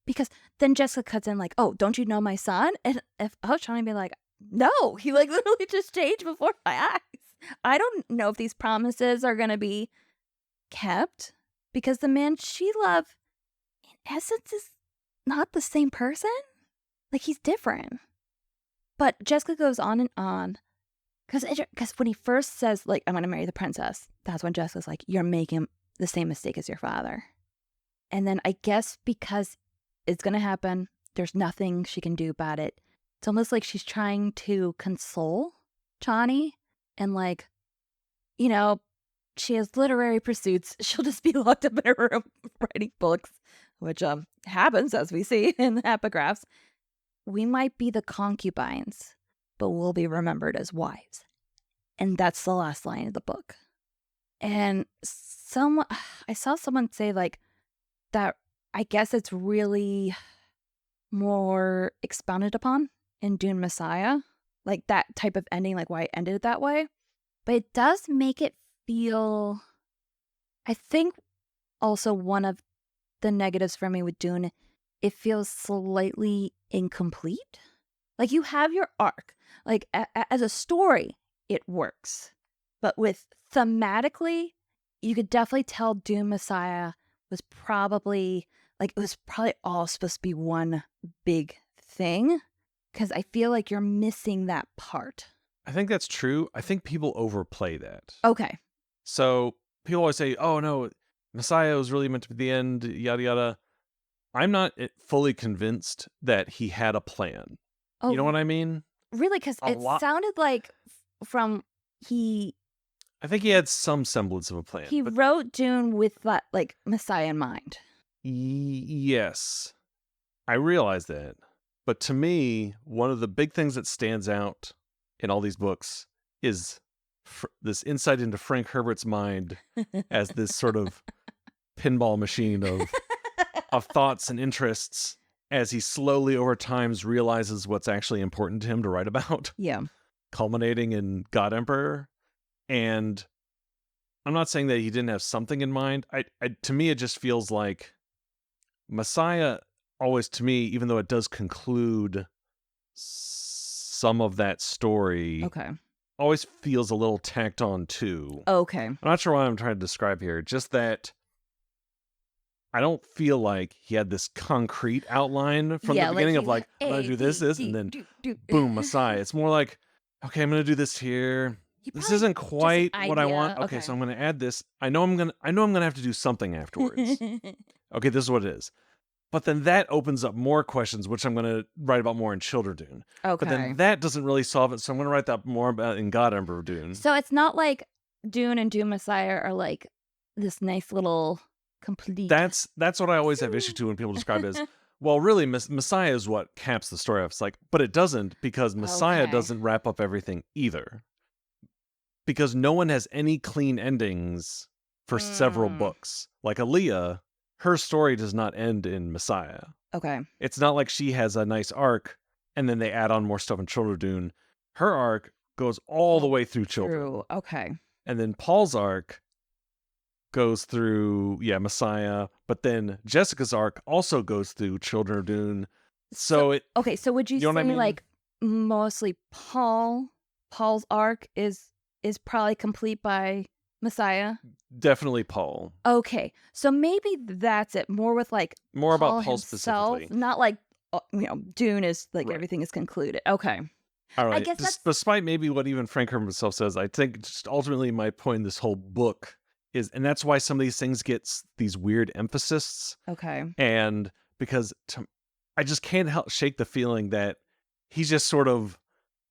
Because then Jessica cuts in like, oh, don't you know my son? And if I was trying to be like, no, he like literally just changed before my eyes. I don't know if these promises are going to be kept because the man she loved, in essence, is not the same person. Like, he's different. But Jessica goes on and on. Because when he first says, like, I'm going to marry the princess, that's when Jessica's like, you're making the same mistake as your father. And then I guess because it's going to happen, there's nothing she can do about it. It's almost like she's trying to console Chani and like, you know, she has literary pursuits. She'll just be locked up in her room writing books, which happens as we see in the epigraphs. We might be the concubines, but we'll be remembered as wives. And that's the last line of the book. And I saw someone say like that, I guess it's really more expounded upon in Dune Messiah, like that type of ending, like why it ended that way. But it does make it feel, I think also one of the negatives for me with Dune, it feels slightly incomplete. Like you have your arc, like as a story, it works. But with thematically, you could definitely tell Dune Messiah was probably all supposed to be one big thing. Because I feel like you're missing that part. I think that's true. I think people overplay that. Okay. So people always say, oh no, Messiah was really meant to be the end, yada yada. I'm not fully convinced that he had a plan. Oh, you know what I mean? Really? Because sounded like I think he had some semblance of a plan. He wrote Dune with that, like, Messiah in mind. Yes. I realize that. But to me, one of the big things that stands out in all these books is this insight into Frank Herbert's mind as this sort of pinball machine of thoughts and interests as he slowly over time realizes what's actually important to him to write about. Yeah. Culminating in God Emperor. And I'm not saying that he didn't have something in mind. To me, it just feels like Messiah always, to me, even though it does conclude some of that story, always feels a little tacked on too. Okay. I'm not sure what I'm trying to describe here. Just that I don't feel like he had this concrete outline from the beginning of like, I'm going to do this, and then boom, Messiah. It's more like, okay, I'm going to do this here. This isn't quite what I want. Okay, so I'm going to add this. I know I'm going to have to do something afterwards. Okay, this is what it is. But then that opens up more questions, which I'm going to write about more in Children Dune. Okay. But then that doesn't really solve it, so I'm going to write that more about in God Emperor Dune. So it's not like Dune and Dune Messiah are like this nice little complete. That's what I always have issue to when people describe it as, well, really, Messiah is what caps the story off. It's like, but it doesn't, because Messiah doesn't wrap up everything either. Because no one has any clean endings for several books. Like Aaliyah, her story does not end in Messiah. Okay. It's not like she has a nice arc and then they add on more stuff in Children of Dune. Her arc goes all the way through Children. True. Okay. And then Paul's arc goes through, Messiah. But then Jessica's arc also goes through Children of Dune. So would you say I mean? Like mostly Paul's arc is probably complete by Messiah? Definitely Paul. Okay. So maybe that's it. More with like more Paul about Paul himself, specifically. not like Dune is like Right. everything is concluded. Okay. All I right. guess that's Despite maybe what even Frank Herbert himself says, I think just ultimately my point in this whole book is, and that's why some of these things get these weird emphasis. okay. And because I just can't shake the feeling that he's just sort of,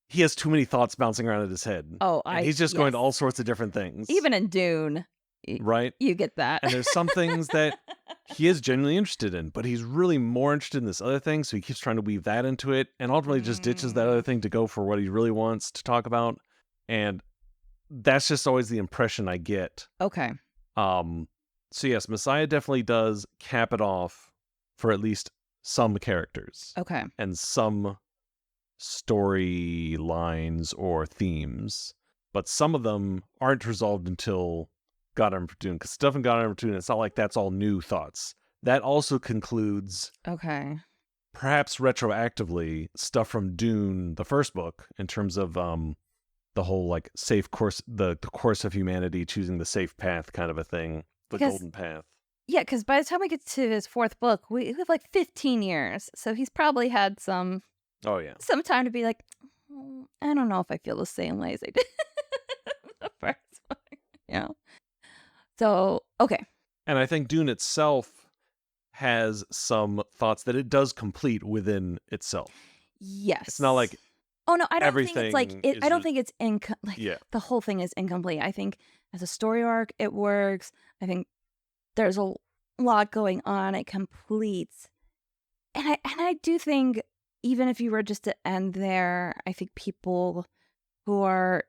he has too many thoughts bouncing around in his head. Oh, and he's just going to yes. all sorts of different things. Even in Dune, right? you get that. And there's some things that he is genuinely interested in, but he's really more interested in this other thing, so he keeps trying to weave that into it, and ultimately just ditches that other thing to go for what he really wants to talk about. And that's just always the impression I get. Okay. So yes, Messiah definitely does cap it off for at least some characters. Okay. And some storylines or themes, but some of them aren't resolved until God Armored Dune, because stuff in God Armored Dune, it's not like that's all new thoughts. That also concludes, Okay. perhaps retroactively, stuff from Dune, the first book, in terms of the whole like safe course, the course of humanity, choosing the safe path kind of a thing, the golden path. Yeah, because by the time we get to his fourth book, we have like 15 years, so he's probably had some time to be like, I don't know if I feel the same way as I did the first one. So, okay. And I think Dune itself has some thoughts that it does complete within itself. Yes. It's not like I don't think it's like everything I don't think it's the whole thing is incomplete. I think as a story arc, it works. I think there's a lot going on. It completes, and I do think even if you were just to end there, I think people who are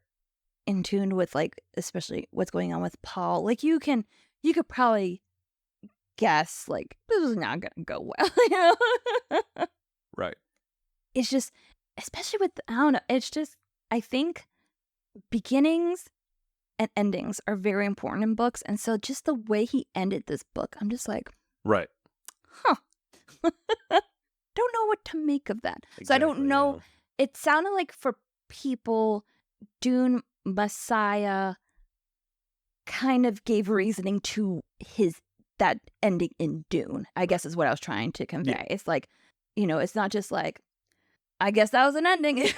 in tune with like especially what's going on with Paul, like you could probably guess like this is not gonna go well. Right. It's just, especially with, I don't know, it's just, I think beginnings and endings are very important in books. And so just the way he ended this book, I'm just like, right. Huh. Don't know what to make of that. Exactly, so I don't know. Yeah. It sounded like for people, Dune Messiah kind of gave reasoning to that ending in Dune, I guess is what I was trying to convey. Yeah. It's like, it's not just like, I guess that was an ending.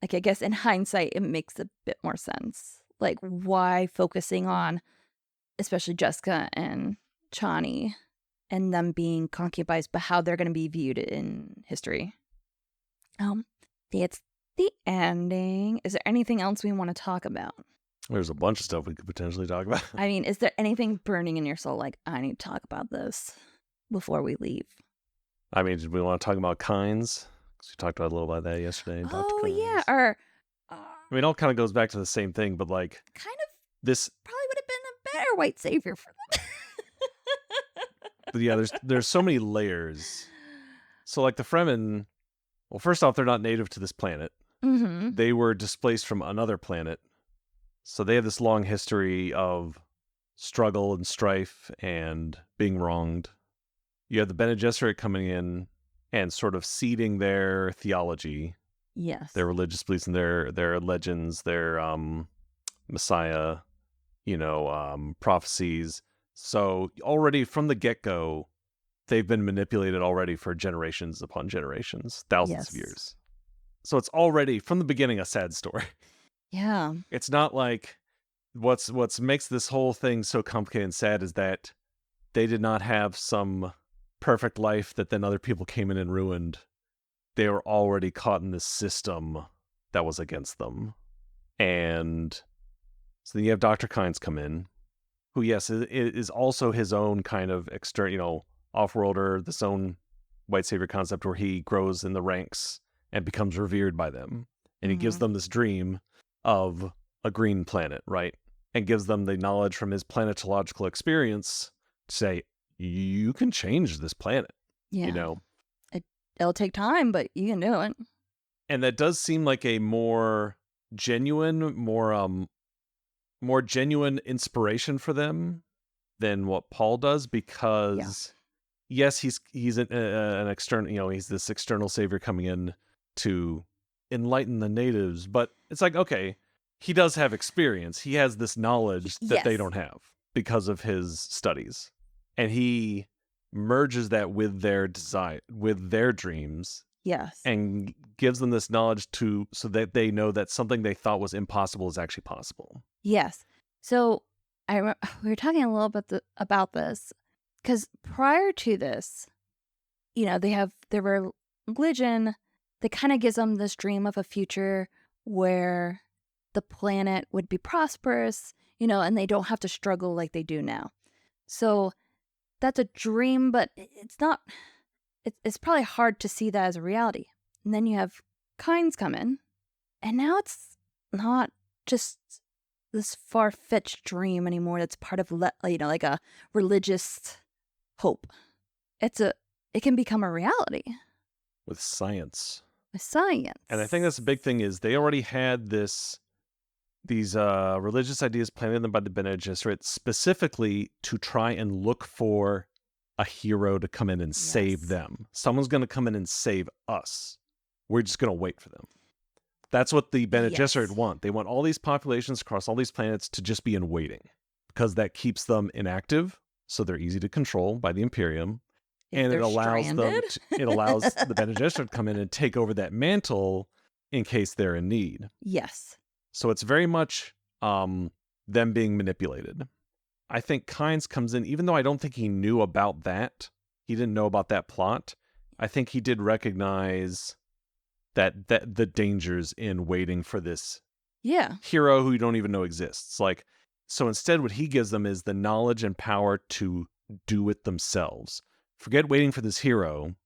Like, I guess in hindsight, it makes a bit more sense. Like, why focusing on, especially Jessica and Chani, and them being concubines, but how they're going to be viewed in history. It's the ending. Is there anything else we want to talk about? There's a bunch of stuff we could potentially talk about. I mean, is there anything burning in your soul like, I need to talk about this before we leave? I mean, did we want to talk about Kynes? Because we talked about a little about that yesterday. Oh, yeah. Or, I mean, it all kind of goes back to the same thing, but like... Kind of. This probably would have been a better white savior for them. But yeah, there's so many layers. So like the Fremen... Well, first off, they're not native to this planet. Mm-hmm. They were displaced from another planet. So they have this long history of struggle and strife and being wronged. You have the Bene Gesserit coming in and sort of seeding their theology. Yes. Their religious beliefs and their legends, their Messiah, prophecies. So already from the get-go, they've been manipulated already for generations upon generations, thousands of years. So it's already, from the beginning, a sad story. Yeah. It's not like what's makes this whole thing so complicated and sad is that they did not have some perfect life that then other people came in and ruined. They were already caught in this system that was against them. And so then you have Dr. Kynes come in, who, yes, is also his own kind of external, off-worlder, this own white savior concept where he grows in the ranks and becomes revered by them. And he gives them this dream of a green planet, right? And gives them the knowledge from his planetological experience to say, you can change this planet. Yeah. It'll take time, but you can do it. And that does seem like a more genuine, more genuine inspiration for them than what Paul does, because yes, he's an external, he's this external savior coming in to enlighten the natives, but it's like, okay, he does have experience. He has this knowledge that they don't have because of his studies. And he merges that with their desire, with their dreams, Yes. and gives them this knowledge so that they know that something they thought was impossible is actually possible. Yes. So we were talking a little bit about this because prior to this, they have their religion that kind of gives them this dream of a future where the planet would be prosperous, and they don't have to struggle like they do now. So that's a dream, but it's not. It's probably hard to see that as a reality. And then you have Kynes come in, and now it's not just this far-fetched dream anymore that's part of like a religious hope. It can become a reality With science. with science. And I think that's the big thing is they already had these religious ideas planted in them by the Bene Gesserit specifically to try and look for a hero to come in and save Yes. them. Someone's going to come in and save us. We're just going to wait for them. That's what the Bene Gesserit Yes. want. They want all these populations across all these planets to just be in waiting because that keeps them inactive, so they're easy to control by the Imperium. If And it they're allows stranded. it allows the Bene Gesserit to come in and take over that mantle in case they're in need. Yes. So it's very much them being manipulated. I think Kynes comes in, even though I don't think he knew about that, he didn't know about that plot. I think he did recognize that the dangers in waiting for this Yeah. hero who you don't even know exists. So instead what he gives them is the knowledge and power to do it themselves. Forget waiting for this hero.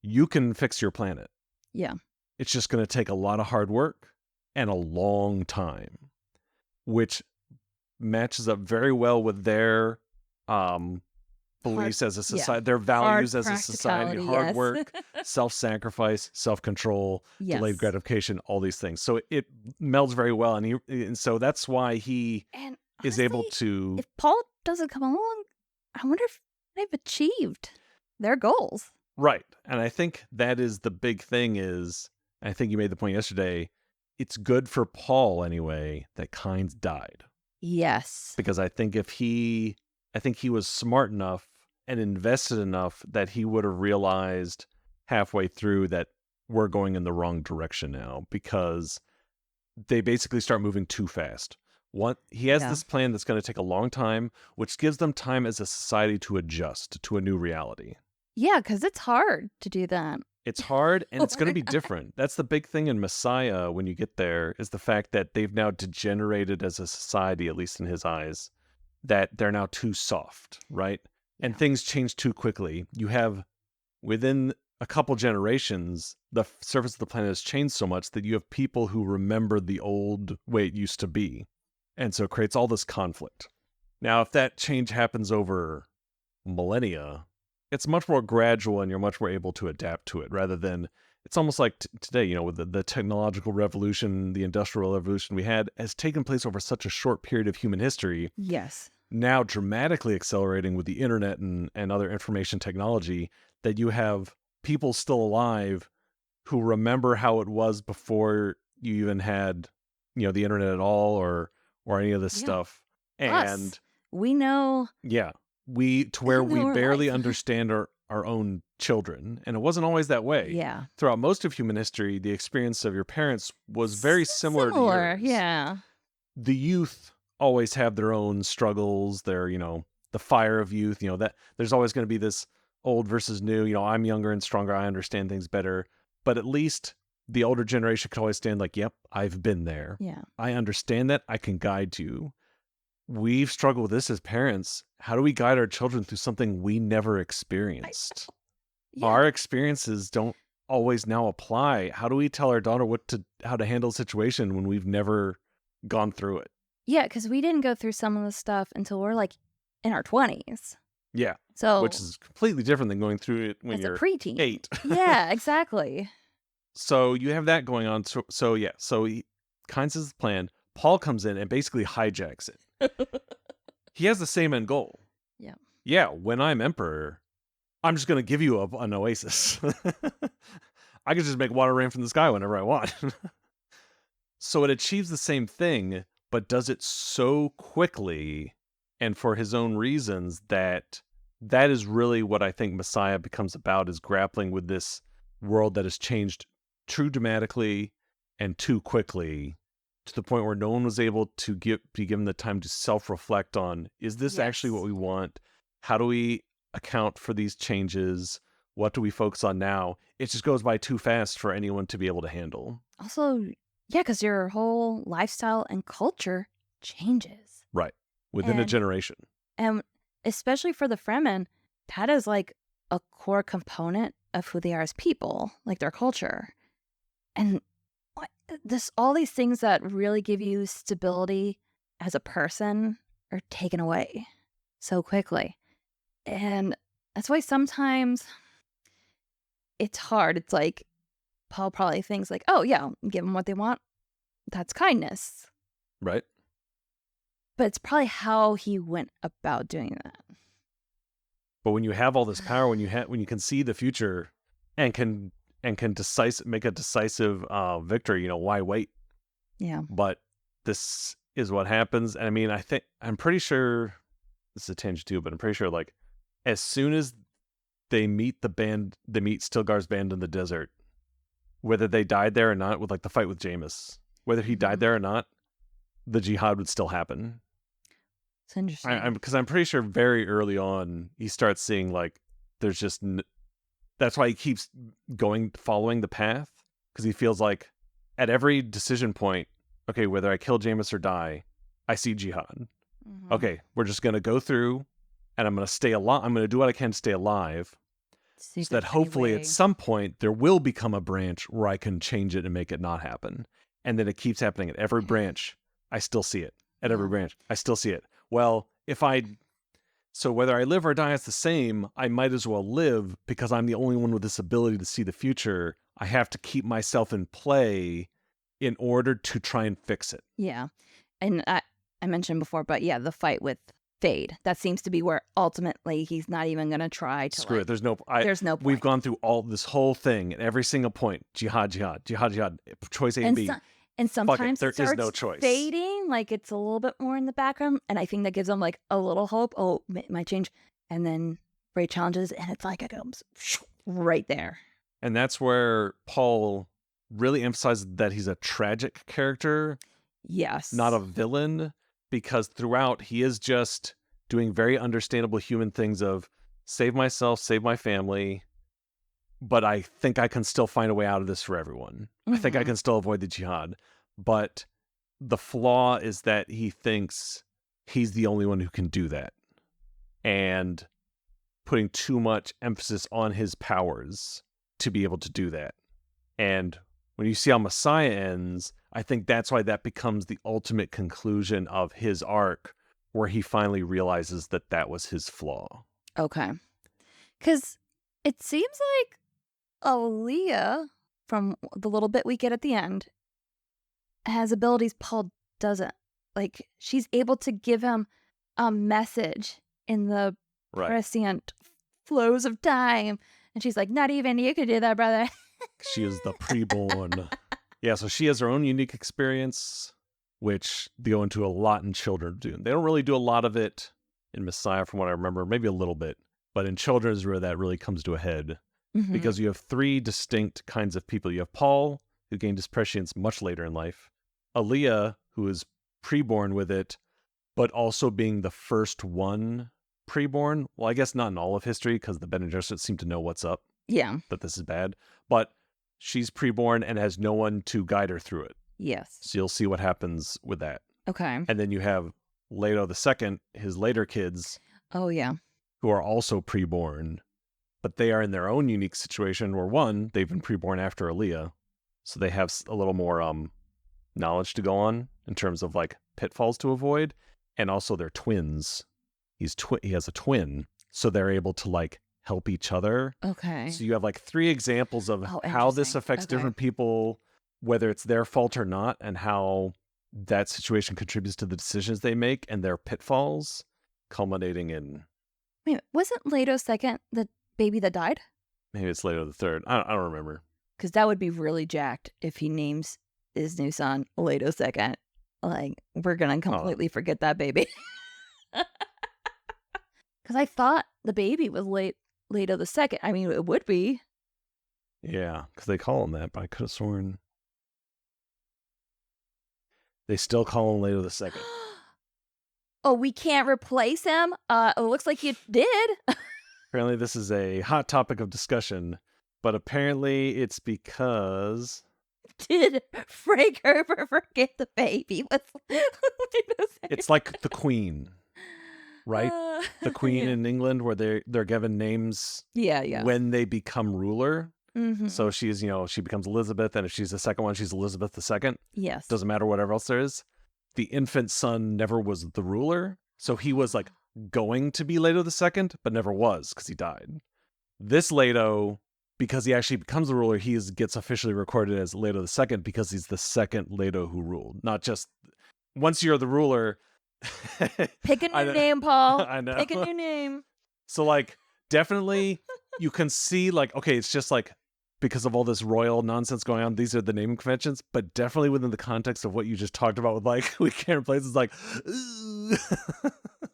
You can fix your planet. Yeah. It's just going to take a lot of hard work and a long time, which matches up very well with their beliefs as a society, their values as a society, hard work, self-sacrifice, self-control, delayed gratification, all these things. So it melds very well. And so that's why he is able to... If Paul doesn't come along, I wonder if they've achieved their goals. Right. And I think that is the big thing is, I think you made the point yesterday, it's good for Paul anyway that Kynes died. Yes. Because I think he was smart enough and invested enough that he would have realized halfway through that we're going in the wrong direction now because they basically start moving too fast. He has this plan that's going to take a long time, which gives them time as a society to adjust to a new reality. Yeah, because it's hard to do that. It's hard, and it's going to be different. That's the big thing in Messiah when you get there, is the fact that they've now degenerated as a society, at least in his eyes, that they're now too soft, right? And things change too quickly. You have, within a couple generations, the surface of the planet has changed so much that you have people who remember the old way it used to be. And so it creates all this conflict. Now, if that change happens over millennia, it's much more gradual and you're much more able to adapt to it rather than it's almost like today, with the technological revolution, the industrial revolution we had has taken place over such a short period of human history. Yes. Now dramatically accelerating with the internet and other information technology that you have people still alive who remember how it was before you even had, the internet at all or any of this stuff. And we know. Yeah. We barely understand our own children. And it wasn't always that way. Yeah. Throughout most of human history, the experience of your parents was very similar to yours. Yeah. The youth always have their own struggles, their, the fire of youth, that there's always going to be this old versus new, I'm younger and stronger, I understand things better. But at least the older generation could always stand like, yep, I've been there. Yeah. I understand that. I can guide you. We've struggled with this as parents. How do we guide our children through something we never experienced? Yeah. Our experiences don't always now apply. How do we tell our daughter how to handle a situation when we've never gone through it? Yeah, because we didn't go through some of the stuff until we're like in our 20s. Yeah. So which is completely different than going through it when you're a preteen. 8. Yeah, exactly. So you have that going on. So Kynes' is the plan. Paul comes in and basically hijacks it. He has the same end goal. Yeah. Yeah, when I'm emperor, I'm just going to give you an oasis. I can just make water rain from the sky whenever I want. So it achieves the same thing, but does it so quickly and for his own reasons that that is really what I think Messiah becomes about, is grappling with this world that has changed too dramatically and too quickly, to the point where no one was able to be given the time to self-reflect on, is this actually what we want? How do we account for these changes? What do we focus on now? It just goes by too fast for anyone to be able to handle. Also, yeah, because your whole lifestyle and culture changes. Right. Within a generation. And especially for the Fremen, that is like a core component of who they are as people, like their culture. And all these things that really give you stability as a person are taken away so quickly. And that's why sometimes it's hard. It's like Paul probably thinks like, oh yeah, give them what they want. That's kindness. Right. But it's probably how he went about doing that. But when you have all this power, when you can see the future and can make a decisive victory, why wait? Yeah. But this is what happens. And I mean, I'm pretty sure this is a tangent too, but I'm pretty sure like as soon as they meet Stilgar's band in the desert, whether they died there or not, with like the fight with Jameis, whether he died there or not, the jihad would still happen. It's interesting. Because I'm pretty sure very early on he starts seeing like there's just that's why he keeps following the path, because he feels like at every decision point, okay, whether I kill Jameis or die, I see jihad. Mm-hmm. Okay, we're just gonna go through, and I'm gonna stay alive. I'm gonna do what I can to stay alive, so that hopefully at some point there will become a branch where I can change it and make it not happen. And then it keeps happening at every branch. I still see it. At every branch, I still see it. Well, so whether I live or die, it's the same. I might as well live, because I'm the only one with this ability to see the future. I have to keep myself in play in order to try and fix it. Yeah. And I mentioned before, but yeah, the fight with Fade, that seems to be where ultimately he's not even going to try to screw it. There's no point. We've gone through this whole thing at every single point. Jihad, choice A and B. And sometimes there it starts is no choice. Fading, like it's a little bit more in the background. And I think that gives them like a little hope. Oh, it might change. And then Ray challenges, and it's like it comes right there. And that's where Paul really emphasizes that he's a tragic character. Yes. Not a villain, because throughout he is just doing very understandable human things of save myself, save my family, but I think I can still find a way out of this for everyone. I think I can still avoid the jihad. But the flaw is that he thinks he's the only one who can do that, and putting too much emphasis on his powers to be able to do that. And when you see how Messiah ends, I think that's why that becomes the ultimate conclusion of his arc, where he finally realizes that that was his flaw. Okay. Because it seems like Aaliyah, from the little bit we get at the end, has abilities Paul doesn't. Like, she's able to give him a message in the prescient flows of time. And she's like, not even you could do that, brother. She is the preborn. Yeah, so she has her own unique experience, which they go into a lot in Children of Dune. They don't really do a lot of it in Messiah, from what I remember, maybe a little bit. But in Children is where that really comes to a head. Because you have three distinct kinds of people. You have Paul, who gained his prescience much later in life. Aaliyah, who is preborn with it, but also being the first one preborn. Well, I guess not in all of history, because the Bene Gesserit seem to know what's up. Yeah. That this is bad. But she's preborn and has no one to guide her through it. Yes. So you'll see what happens with that. Okay. And then you have Leto II, his later kids. Oh, yeah. Who are also preborn. But they are in their own unique situation where, one, they've been preborn after Aaliyah. So they have a little more knowledge to go on in terms of like pitfalls to avoid. And also they're twins. He has a twin. So they're able to like help each other. Okay. So you have like three examples of how this affects different people, whether it's their fault or not, and how that situation contributes to the decisions they make and their pitfalls, culminating in... Wait, wasn't Leto II the baby that died? Maybe it's Leto III. I don't remember. Because that would be really jacked if he names his new son Leto II. Like, we're going to completely forget that baby. Because I thought the baby was Leto the second. I mean, it would be. Yeah, because they call him that, but I could have sworn they still call him Leto the second. Oh, we can't replace him? It looks like you did. Apparently, this is a hot topic of discussion, but apparently it's because Did Frank Herbert forget the baby was Leto second? it's like the Queen, right? The Queen yeah. in England, where they're given names Yeah. when they become ruler. Mhm. So she's, she becomes Elizabeth, and if she's the second one, she's Elizabeth II. Yes. Doesn't matter whatever else there is. The infant son never was the ruler, so he was like going to be Leto II, but never was because he died. This Leto, because he actually becomes the ruler, he gets officially recorded as Leto II because he's the second Leto who ruled. Not just once you're the ruler. Pick a new name, Paul. I know. Pick a new name. So like definitely you can see like, okay, it's just like because of all this royal nonsense going on, these are the naming conventions, but definitely within the context of what you just talked about with like we can't replace, it's like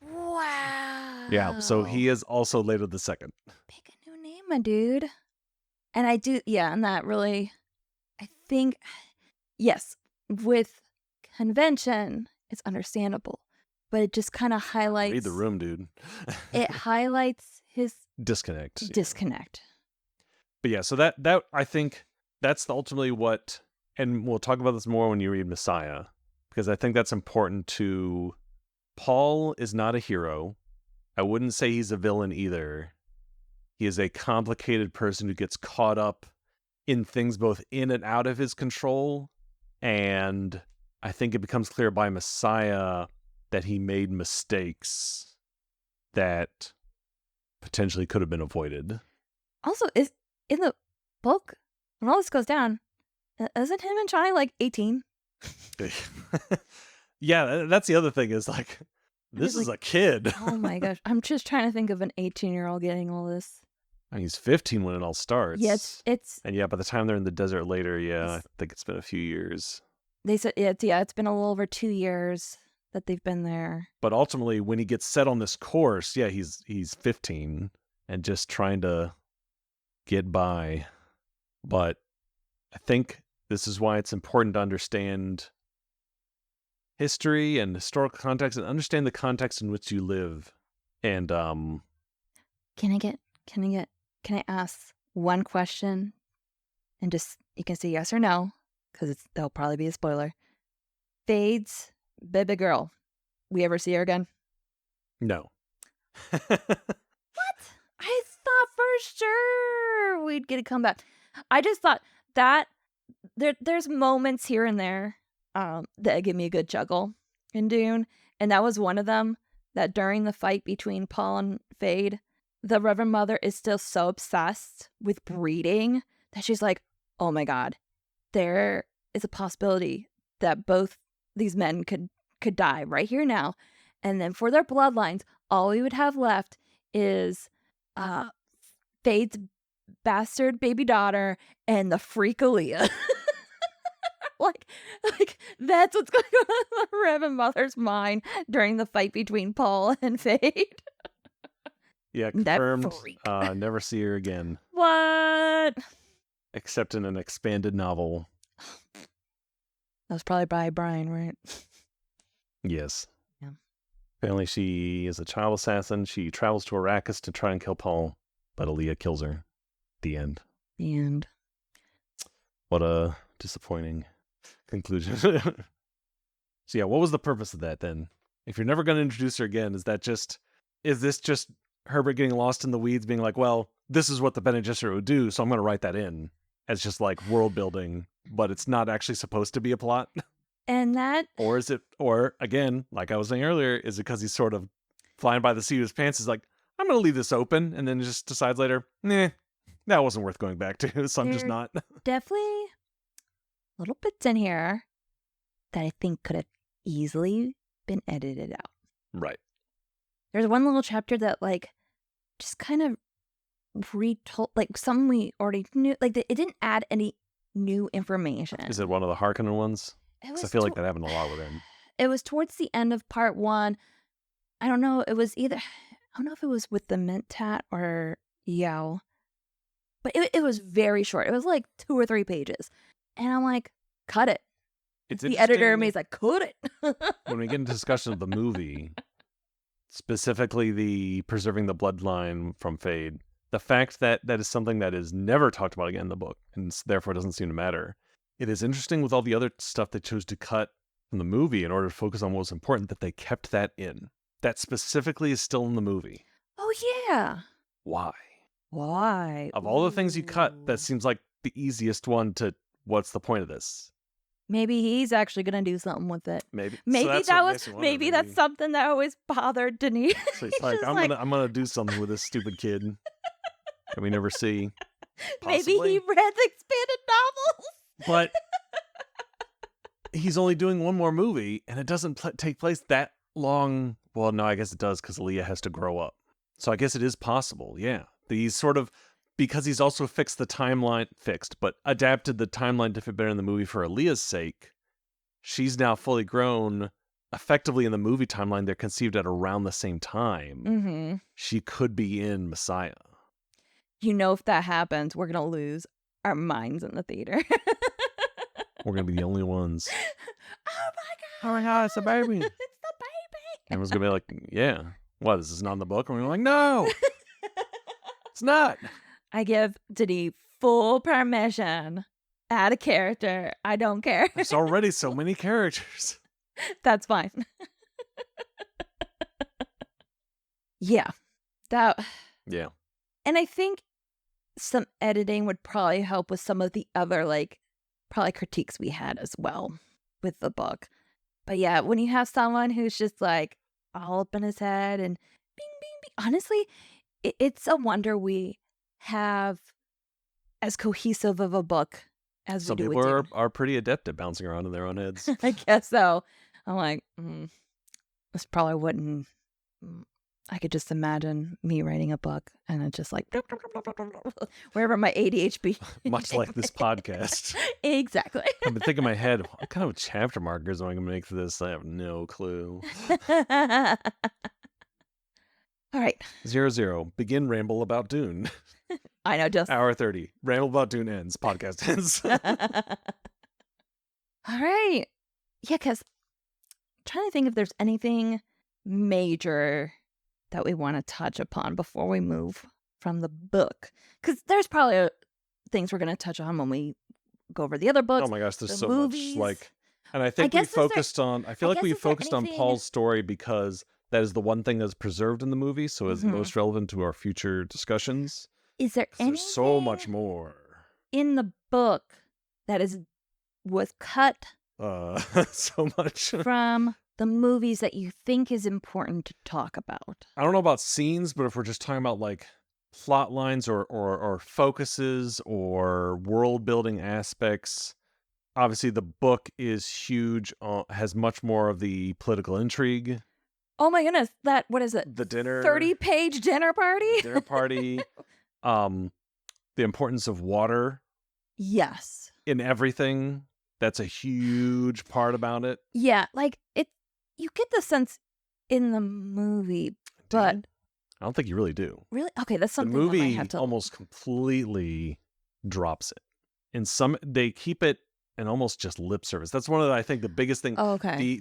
wow. Yeah, so he is also Leto the second. Pick a new name, my dude. And I do, yeah, and that really, I think, yes, with convention, it's understandable, but it just kind of highlights. Read the room, dude. It highlights his disconnect. Disconnect. But yeah, so that I think that's ultimately what, and we'll talk about this more when you read Messiah, because I think that's important to. Paul is not a hero. I wouldn't say he's a villain either. He is a complicated person who gets caught up in things both in and out of his control. And I think it becomes clear by Messiah that he made mistakes that potentially could have been avoided. Also, is in the book, when all this goes down, isn't him and Johnny like 18? Yeah, that's the other thing is like, this is like, a kid. Oh my gosh. I'm just trying to think of an 18-year-old getting all this. And he's 15 when it all starts. Yeah, it's and yeah, by the time they're in the desert later, I think it's been a few years. They said it's been a little over 2 years that they've been there. But ultimately, when he gets set on this course, he's 15 and just trying to get by. But I think this is why it's important to understand history and historical context and understand the context in which you live. And Can I ask one question? And just you can say yes or no, because that'll probably be a spoiler. Fade's baby girl. We ever see her again? No. What? I thought for sure we'd get a comeback. I just thought that there's moments here and there that give me a good chuckle in Dune. And that was one of them, that during the fight between Paul and Fade, the Reverend Mother is still so obsessed with breeding that she's like, oh my God, there is a possibility that both these men could die right here now. And then for their bloodlines, all we would have left is Fade's bastard baby daughter and the freak Aaliyah. like that's what's going on in the Reverend Mother's mind during the fight between Paul and Fade. Yeah, confirmed. Never see her again. What? Except in an expanded novel. That was probably by Brian, right? Yes. Yeah. Apparently she is a child assassin. She travels to Arrakis to try and kill Paul, but Aaliyah kills her. The end. The end. What a disappointing conclusion. So yeah, what was the purpose of that then? If you're never going to introduce her again, is this just Herbert getting lost in the weeds, being like, well, this is what the Bene Gesserit would do, so I'm going to write that in as just like world building, but it's not actually supposed to be a plot? And that... Or again, like I was saying earlier, is it because he's sort of flying by the seat of his pants, is like, I'm going to leave this open, and then just decides later, nah, that wasn't worth going back to, so I'm just not. Definitely little bits in here that I think could have easily been edited out. Right. There's one little chapter that like just kind of retold, like something we already knew, like it didn't add any new information. Is it one of the Harkonnen ones? Because I feel like that happened a lot with him. It was towards the end of part 1. I don't know. It was either, I don't know if it was with the mint tat or Yao, but it was very short. It was like 2 or 3 pages. And I'm like, cut it. It's The editor in me interesting is like, cut it. when we get into discussion of the movie, specifically the preserving the bloodline from Fade, the fact that that is something that is never talked about again in the book, and therefore doesn't seem to matter. It is interesting with all the other stuff they chose to cut from the movie in order to focus on what was important, that they kept that in. That specifically is still in the movie. Oh, yeah. Why? Why? Of all the things you cut, Ooh. that seems like the easiest one to, what's the point of this? Maybe he's actually gonna do something with it. Maybe. So Maybe that's that what was makes me wonder, maybe that's something that always bothered Denis. So he's He's like, just I'm gonna do something with this stupid kid that we never see. maybe he Possibly. read the expanded novels. But he's only doing one more movie, and it doesn't take place that long. Well, no, I guess it does, because Aaliyah has to grow up. So I guess it is possible, yeah. He's sort of, because he's also but adapted the timeline to fit better in the movie for Aaliyah's sake. She's now fully grown. Effectively, in the movie timeline, they're conceived at around the same time. Mm-hmm. She could be in Messiah. You know, if that happens, we're gonna lose our minds in the theater. We're going to be the only ones. Oh my Oh my God, it's a baby. It's the baby. Everyone's going to be like, yeah. What, this is not in the book? And we're like, no, it's not. I give Denis full permission. Add a character. I don't care. There's already so many characters. That's fine. Yeah. That. Yeah. And I think some editing would probably help with some of the other, like, probably critiques we had as well with the book. But yeah, when you have someone who's just like all up in his head and bing, bing, bing. Honestly, it's a wonder we have as cohesive of a book as Some we do people with Dune. are pretty adept at bouncing around in their own heads. I guess so. I'm like, this probably wouldn't. I could just imagine me writing a book and it's just like wherever my ADHD. Much like this podcast. Exactly. I've been thinking in my head, what kind of chapter markers am I going to make for this? I have no clue. All right. 00. Begin ramble about Dune. I know, just Hour 30. Ramble about Dune ends. Podcast ends. All right. Yeah, because I'm trying to think if there's anything major that we want to touch upon before we move from the book. Because there's probably things we're going to touch on when we go over the other books. Oh my gosh, there's the so movies. much. Like, and I think we guess, is there- focused on, I feel I like we guess, is there focused on anything- Paul's story because that is the one thing that's preserved in the movie, so it's Mhm. most relevant to our future discussions. Is there 'Cause anything there's so much more. in the book that was cut So much. from the movies that you think is important to talk about? I don't know about scenes, but if we're just talking about like plot lines or focuses or world building aspects, obviously the book is huge, has much more of the political intrigue. Oh my goodness, what is it? The dinner 30-page dinner party? dinner party, the importance of water Yes. in everything. That's a huge part about it. Yeah, like you get the sense in the movie, Do but you? I don't think you really do. really, okay, that's The something I might movie have to. almost completely drops it. In some, they keep it in almost just lip service. That's one of I think the biggest thing. Oh, okay.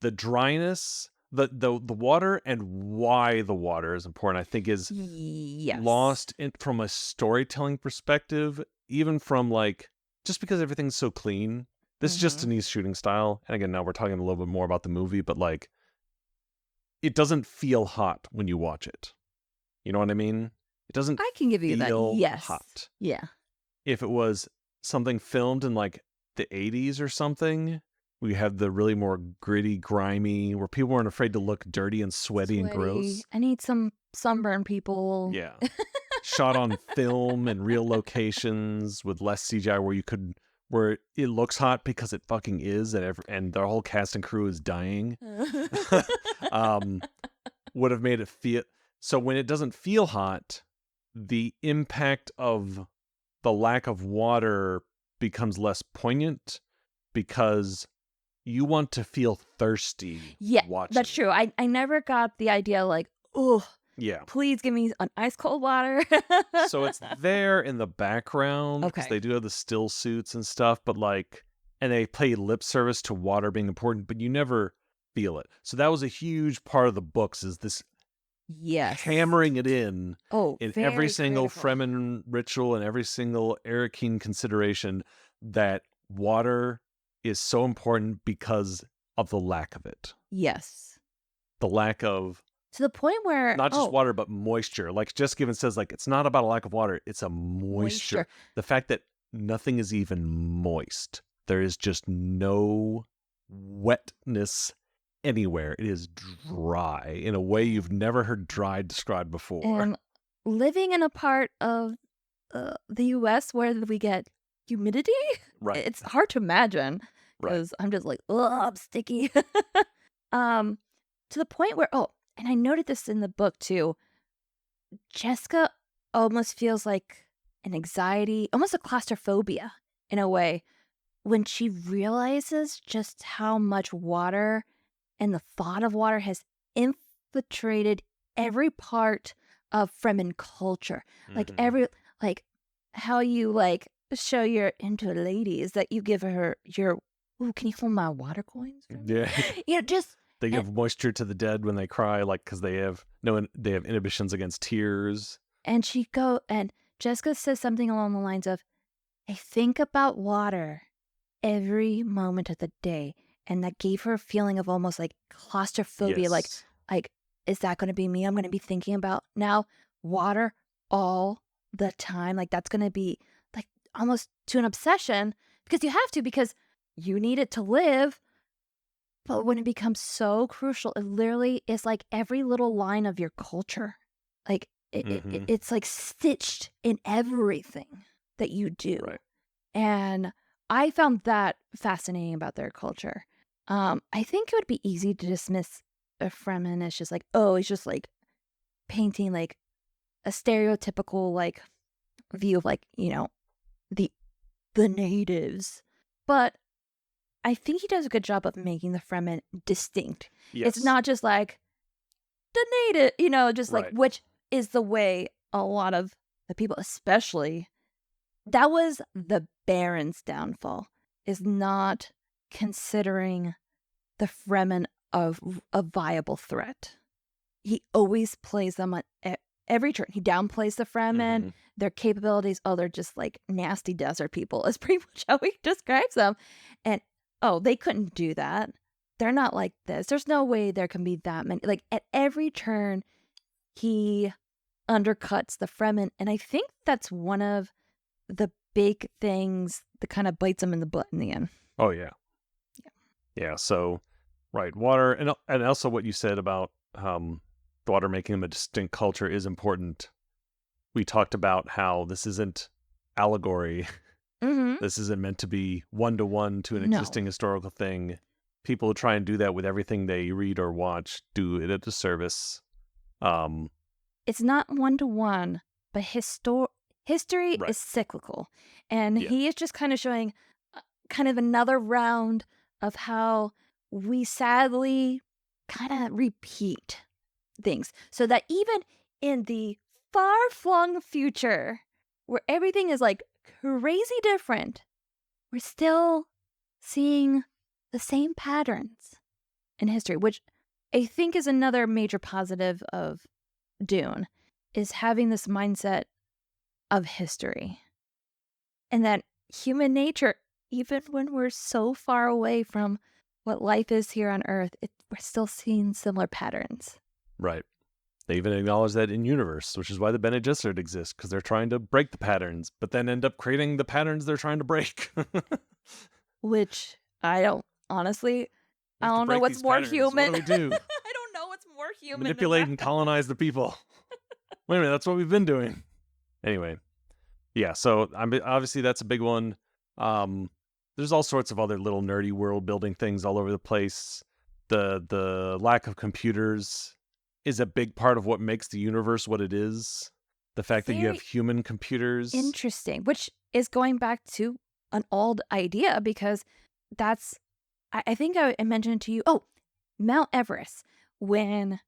The dryness, the water, and why the water is important, I think, is Yes. lost from a storytelling perspective, even from like, just because everything's so clean. This is just Mhm. Denis' shooting style. And again, now we're talking a little bit more about the movie, but like, it doesn't feel hot when you watch it. You know what I mean? It doesn't I can give you that. feel Yes. hot. Yeah. If it was something filmed in like the 80s or something, we have the really more gritty, grimy, where people weren't afraid to look dirty and sweaty and gross. I need some sunburn people. Yeah. Shot on film in real locations with less CGI, where it looks hot because it fucking is, and the whole cast and crew is dying. Would have made it feel, so when it doesn't feel hot, the impact of the lack of water becomes less poignant because you want to feel thirsty. Yeah, watching that's it. true. I never got the idea like, oh, Yeah. Please give me an ice cold water. So it's there in the background because Okay. they do have the still suits and stuff, but like, and they pay lip service to water being important, but you never feel it. So that was a huge part of the books, is this Yes. hammering it in Oh, every very single critical. Fremen ritual and every single Arakeen consideration, that water is so important because of the lack of it. Yes. The lack of To the point where, not just water, but moisture. Like Just Given says, like, it's not about a lack of water, it's a moisture. moisture. The fact that nothing is even moist. There is just no wetness anywhere. It is dry in a way you've never heard dry described before. And living in a part of the U.S. where we get humidity, Right. it's hard to imagine Right. because I'm just like, ugh, I'm sticky. To the point where, and I noted this in the book too. Jessica almost feels like an anxiety, almost a claustrophobia in a way, when she realizes just how much water and the thought of water has infiltrated every part of Fremen culture. Like Mhm. like how you like show you're into a lady is that you give her your, ooh, can you hold my water coins for me? Yeah. Just They and, give moisture to the dead when they cry, like, because they have they have inhibitions against tears. and Jessica says something along the lines of, I think about water every moment of the day. And that gave her a feeling of almost like claustrophobia. Yes. Like, is that going to be me? I'm going to be thinking about now water all the time. Like, that's going to be like almost to an obsession because you have to, because you need it to live. But when it becomes so crucial, it literally is like every little line of your culture. Like, Mhm. it's like stitched in everything that you do. Right. And I found that fascinating about their culture. I think it would be easy to dismiss a Fremen as just like, oh, he's just like painting like a stereotypical like view of like, the natives. But I think he does a good job of making the Fremen distinct. Yes. It's not just like the native, just like, Right. which is the way a lot of the people, especially, that was the Baron's downfall, is not considering the Fremen of a viable threat. He always plays them on every turn. He downplays the Fremen, Mhm. their capabilities. Oh, they're just like nasty desert people, is pretty much how he describes them. And they couldn't do that. They're not like this. There's no way there can be that many. Like at every turn, he undercuts the Fremen. And I think that's one of the big things that kind of bites him in the butt in the end. Oh yeah. Yeah. So, right, water, and also what you said about the water making them a distinct culture is important. We talked about how this isn't allegory. Mm-hmm. This isn't meant to be one-to-one to an No. existing historical thing. People who try and do that with everything they read or watch do it a disservice. It's not one-to-one, but history Right. is cyclical. And Yeah. he is just kind of showing kind of another round of how we sadly kind of repeat things. So that even in the far-flung future, where everything is like crazy different, we're still seeing the same patterns in history, which I think is another major positive of Dune, is having this mindset of history. And that human nature, even when we're so far away from what life is here on Earth, we're still seeing similar patterns. Right. They even acknowledge that in universe, which is why the Bene Gesserit exist, because they're trying to break the patterns, but then end up creating the patterns they're trying to break. Which I don't, honestly, I We have to don't know break what's these more patterns. human. What do we do? I don't know what's more human Manipulate than and that. colonize the people. Wait a minute, that's what we've been doing. Anyway, yeah. So obviously that's a big one. There's all sorts of other little nerdy world building things all over the place. The lack of computers is a big part of what makes the universe what it is. The fact that you have Very human computers. interesting, which is going back to an old idea because that's, I think I mentioned to you, Mount Everest, when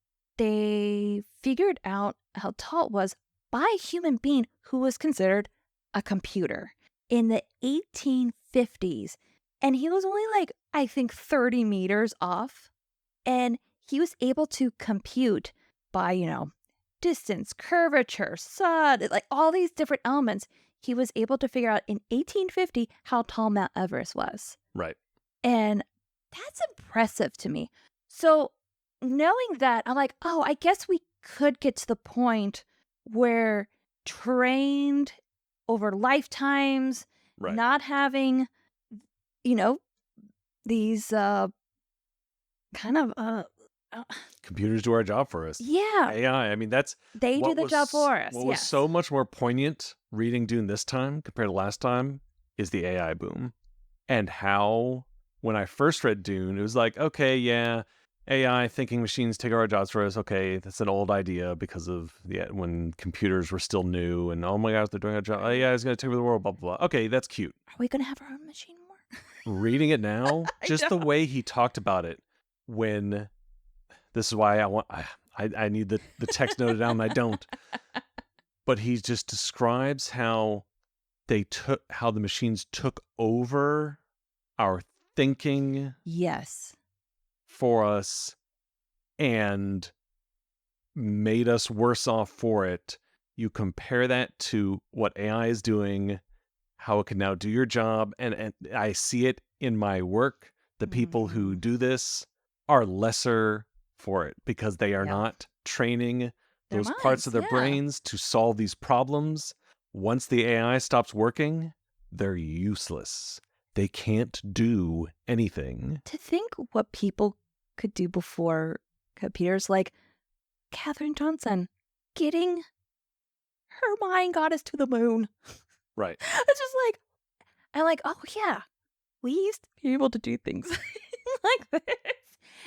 they figured out how tall it was by a human being who was considered a computer in the 1850s. And he was only like, I think, 30 meters off. And he was able to compute by, distance, curvature, sun, like all these different elements. He was able to figure out in 1850 how tall Mount Everest was. Right. And that's impressive to me. So knowing that, I'm like, oh, I guess we could get to the point where trained over lifetimes, Right. not having, these kind of Computers do our job for us. yeah, AI, I mean, that's they do what the job for us. What was Yes. so much more poignant reading Dune this time compared to last time is the AI boom. And how, when I first read Dune, it was like, okay, yeah, AI, thinking machines take our jobs for us. Okay, that's an old idea because of when computers were still new and oh my gosh, they're doing our job. AI is going to take over the world, blah, blah, blah. Okay, that's cute. Are we going to have our own machine more? Reading it now, I just the know. way he talked about it when, this is why I need the text noted down and I don't. But he just describes how the machines took over our thinking Yes. for us and made us worse off for it. You compare that to what AI is doing, how it can now do your job, and I see it in my work. The people who do this are lesser for it because they are Yeah. not training Their those parts minds, of their yeah. brains to solve these problems. Once the AI stops working, they're useless. They can't do anything. To think what people could do before computers, like Katherine Johnson getting her mind goddess to the moon. Right. It's just like, I'm like, oh yeah, we used to be able to do things like this.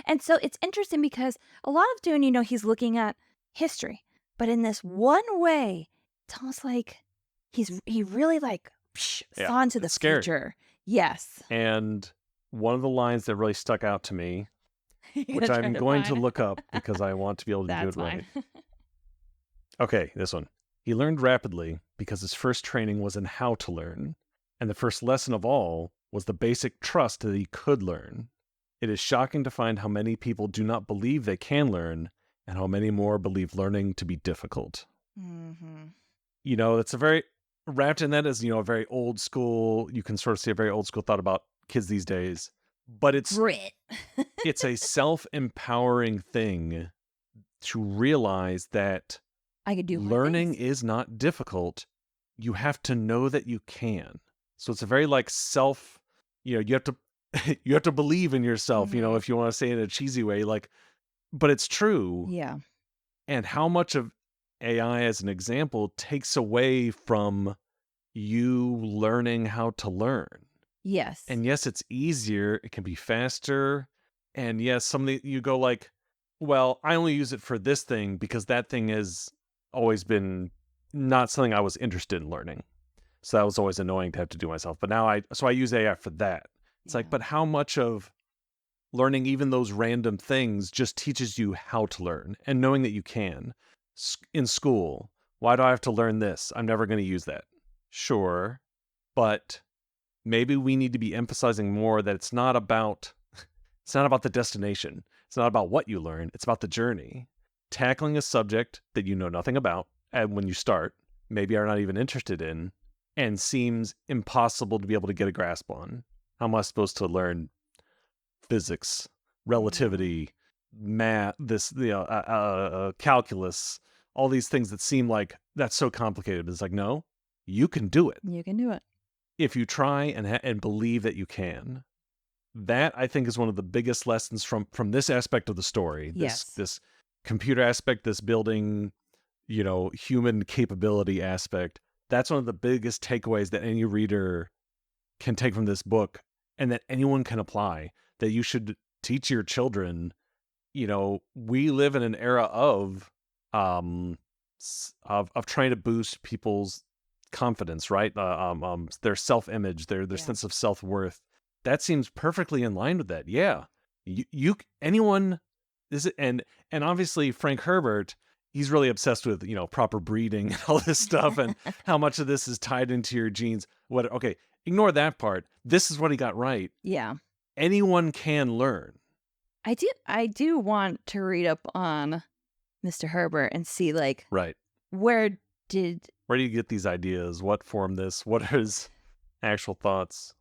And so it's interesting because a lot of Dune, he's looking at history, but in this one way, it's almost like he really like Yeah, saw into the it's scary. future. Yes. And one of the lines that really stuck out to me, which I'm going to look up because I want to be able to do it right. Okay, this one. He learned rapidly because his first training was in how to learn, and the first lesson of all was the basic trust that he could learn. It is shocking to find how many people do not believe they can learn, and how many more believe learning to be difficult. Mm-hmm. It's a very, wrapped in that is, a very old school, you can sort of see a very old school thought about kids these days, but it's Grit. it's a self-empowering thing to realize that I could do hard learning things. is not difficult. You have to know that you can. So it's a very like self, you have to you have to believe in yourself, Mhm. if you want to say it in a cheesy way, like, but it's true. Yeah. And how much of AI as an example takes away from you learning how to learn. Yes. And yes, it's easier, it can be faster. And yes, you go like, well, I only use it for this thing because that thing has always been not something I was interested in learning. So that was always annoying to have to do myself. But now I use AI for that. It's like, Yeah. but how much of learning even those random things just teaches you how to learn and knowing that you can. In school, why do I have to learn this? I'm never going to use that. Sure, but maybe we need to be emphasizing more that it's not about the destination. It's not about what you learn. It's about the journey. Tackling a subject that you know nothing about, and when you start, maybe are not even interested in, and seems impossible to be able to get a grasp on. How am I supposed to learn physics, relativity, math, calculus, all these things that seem like that's so complicated? But it's like, no, you can do it You can do it. if you try and believe that you can. That, I think, is one of the biggest lessons from this aspect of the story. Yes. This computer aspect, this building, human capability aspect. That's one of the biggest takeaways that any reader can take from this book, and that anyone can apply. That you should teach your children. We live in an era of trying to boost people's confidence, right? Their self-image, their Yeah. sense of self-worth. That seems perfectly in line with that. Yeah, anyone Is it and obviously Frank Herbert, he's really obsessed with, proper breeding and all this stuff and how much of this is tied into your genes. What okay, ignore that part. This is what he got right. Yeah. Anyone can learn. I do want to read up on Mr. Herbert and see like Right. where did Where do you get these ideas? What formed this? What are his actual thoughts?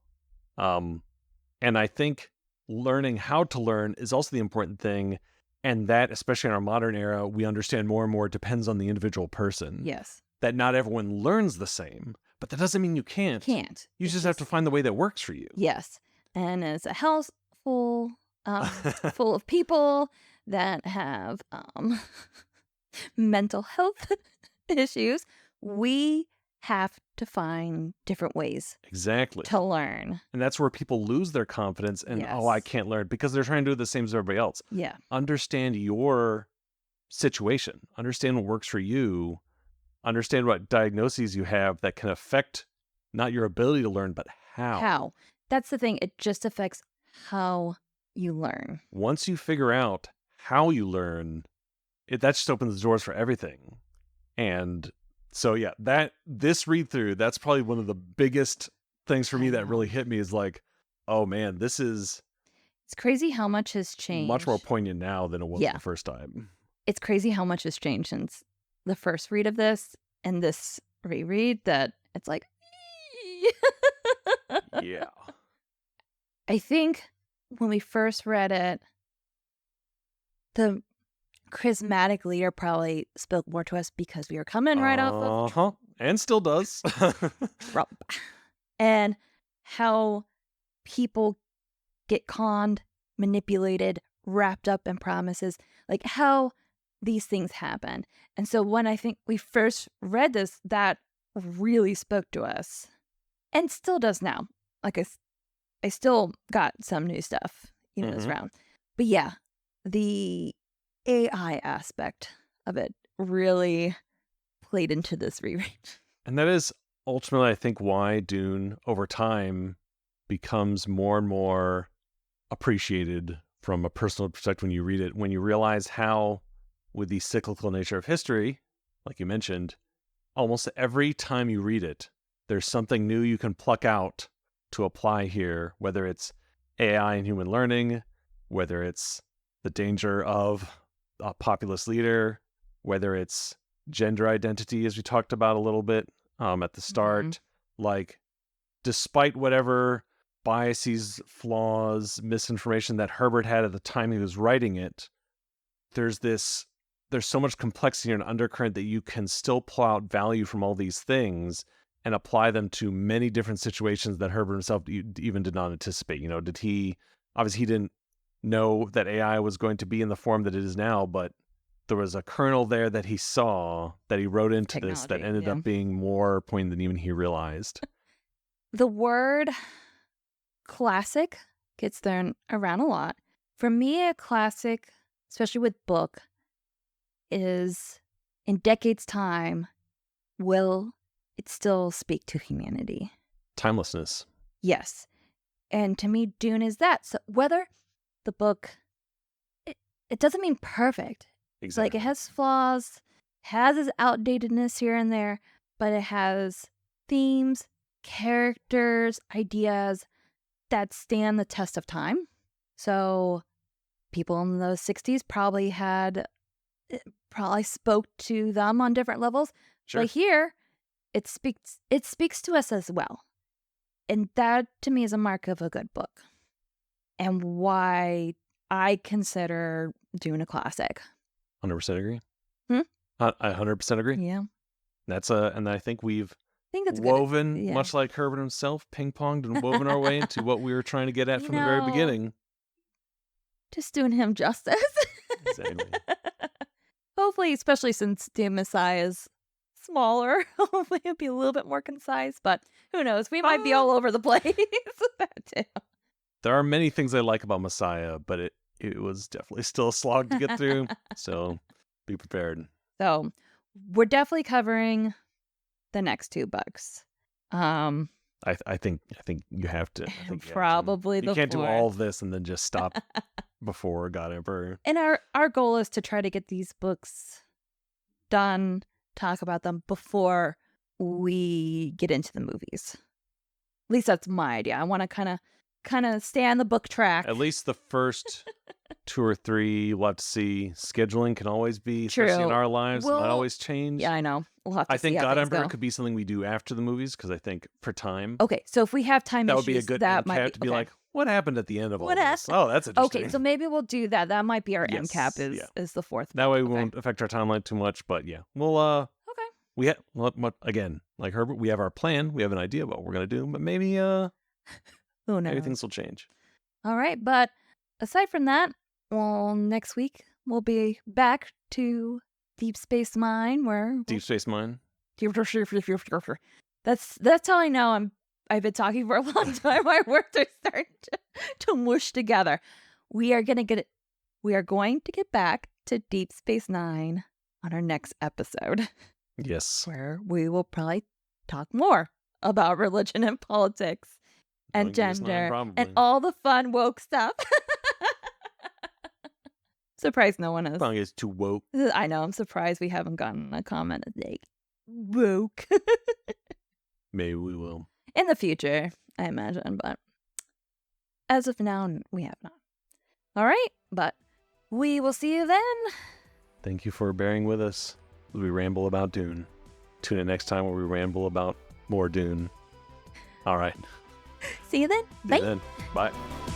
And I think learning how to learn is also the important thing. And that, especially in our modern era, we understand more and more depends on the individual person. yes. That not everyone learns the same, but that doesn't mean you can't. Can't. You It's just have to find the way that works for you. yes. And as a house full of people that have mental health issues, we have to find different ways Exactly. to learn. And that's where people lose their confidence and, Yes. oh, I can't learn because they're trying to do the same as everybody else. Yeah. Understand your situation, understand what works for you, understand what diagnoses you have that can affect not your ability to learn, but how. How? That's the thing. It just affects how you learn. Once you figure out how you learn, that just opens the doors for everything. And so, yeah, this read through, that's probably one of the biggest things for I me that know. really hit me is like, oh man, this is It's crazy how much has changed. much more poignant now than it was Yeah. the first time. It's crazy how much has changed since the first read of this and this reread that it's like, Yeah. I think when we first read it, the charismatic leader probably spoke more to us because we were coming right off of Uh-huh. And still does. Trump. And how people get conned, manipulated, wrapped up in promises, like how these things happen. And so when I think we first read this, that really spoke to us and still does now. Like I still got some new stuff even this Mhm. round. But yeah, the AI aspect of it really played into this reread. And that is ultimately, I think, why Dune over time becomes more and more appreciated from a personal perspective when you read it, when you realize how, with the cyclical nature of history, like you mentioned, almost every time you read it, there's something new you can pluck out to apply here, whether it's AI and human learning, whether it's the danger of a populist leader, whether it's gender identity, as we talked about a little bit at the start. Like, despite whatever biases, flaws, misinformation that Herbert had at the time he was writing it, there's so much complexity and undercurrent that you can still pull out value from all these things and apply them to many different situations that Herbert himself even did not anticipate. Obviously he didn't know that AI was going to be in the form that it is now, but there was a kernel there that he saw that he wrote into this that Technology, ended yeah. up being more poignant than even he realized. The word classic gets thrown around a lot. For me, a classic, especially with book, is in decades' time, will it still speak to humanity? Timelessness. Yes. And to me, Dune is that. So whether the book, it doesn't mean perfect. It's like it has flaws, has its outdatedness here and there, but it has themes, characters, ideas that stand the test of time. So people in the 60s probably spoke to them on different levels. Sure. But here, it speaks to us as well. And that to me is a mark of a good book. And why I consider Dune a classic. 100% agree. Hmm? I 100% agree. Yeah. And I think we've I think that's woven, good. Yeah. much like Herbert himself, ping-ponged and woven our way into what we were trying to get at from the very beginning. Just doing him justice. Exactly. Hopefully, especially since the Messiah is smaller, hopefully it'll be a little bit more concise, but who knows? We might be all over the place. That too. There are many things I like about Messiah, but it was definitely still a slog to get through. So be prepared. So we're definitely covering the next two books. I think you have to. I think you have to. Probably the You can't do fourth. all of this and then just stop before God Emperor. And our goal is to try to get these books done, talk about them before we get into the movies. At least that's my idea. I want to kind of stay on the book track. At least the first 2 or 3, we'll have to see. Scheduling can always be, especially in True. our lives, Well, might always change. Yeah, I know. We'll have to I see think how God things Emperor go. could be something we do after the movies, because I think for time, Okay, so if we have time that issues, would be a good that end might cap to be okay. like, what happened at the end of all What this? Oh, that's interesting. Okay, so maybe we'll do that. That might be our Yes, MCAP yeah. is the fourth. That way we Okay. won't affect our timeline too much, but yeah. We'll Okay. we have again, like Herbert, we have our plan, we have an idea of what we're gonna do, but maybe Who maybe knows? things will change. All right, but aside from that, well, next week we'll be back to Deep Space Nine, where Deep Space Mine. That's how I know I've been talking for a long time. My words are starting to mush together. We are going to get back to Deep Space Nine on our next episode, Yes. where we will probably talk more about religion and politics and Knowing Deep Space Nine, gender probably. and all the fun woke stuff. Surprised no one is. Probably is too woke. I know. I'm surprised we haven't gotten a comment like woke. Maybe we will. In the future, I imagine, but as of now, we have not. All right, but we will see you then. Thank you for bearing with us as we ramble about Dune. Tune in next time where we ramble about more Dune. All right. See you then. See Bye. you then. Bye.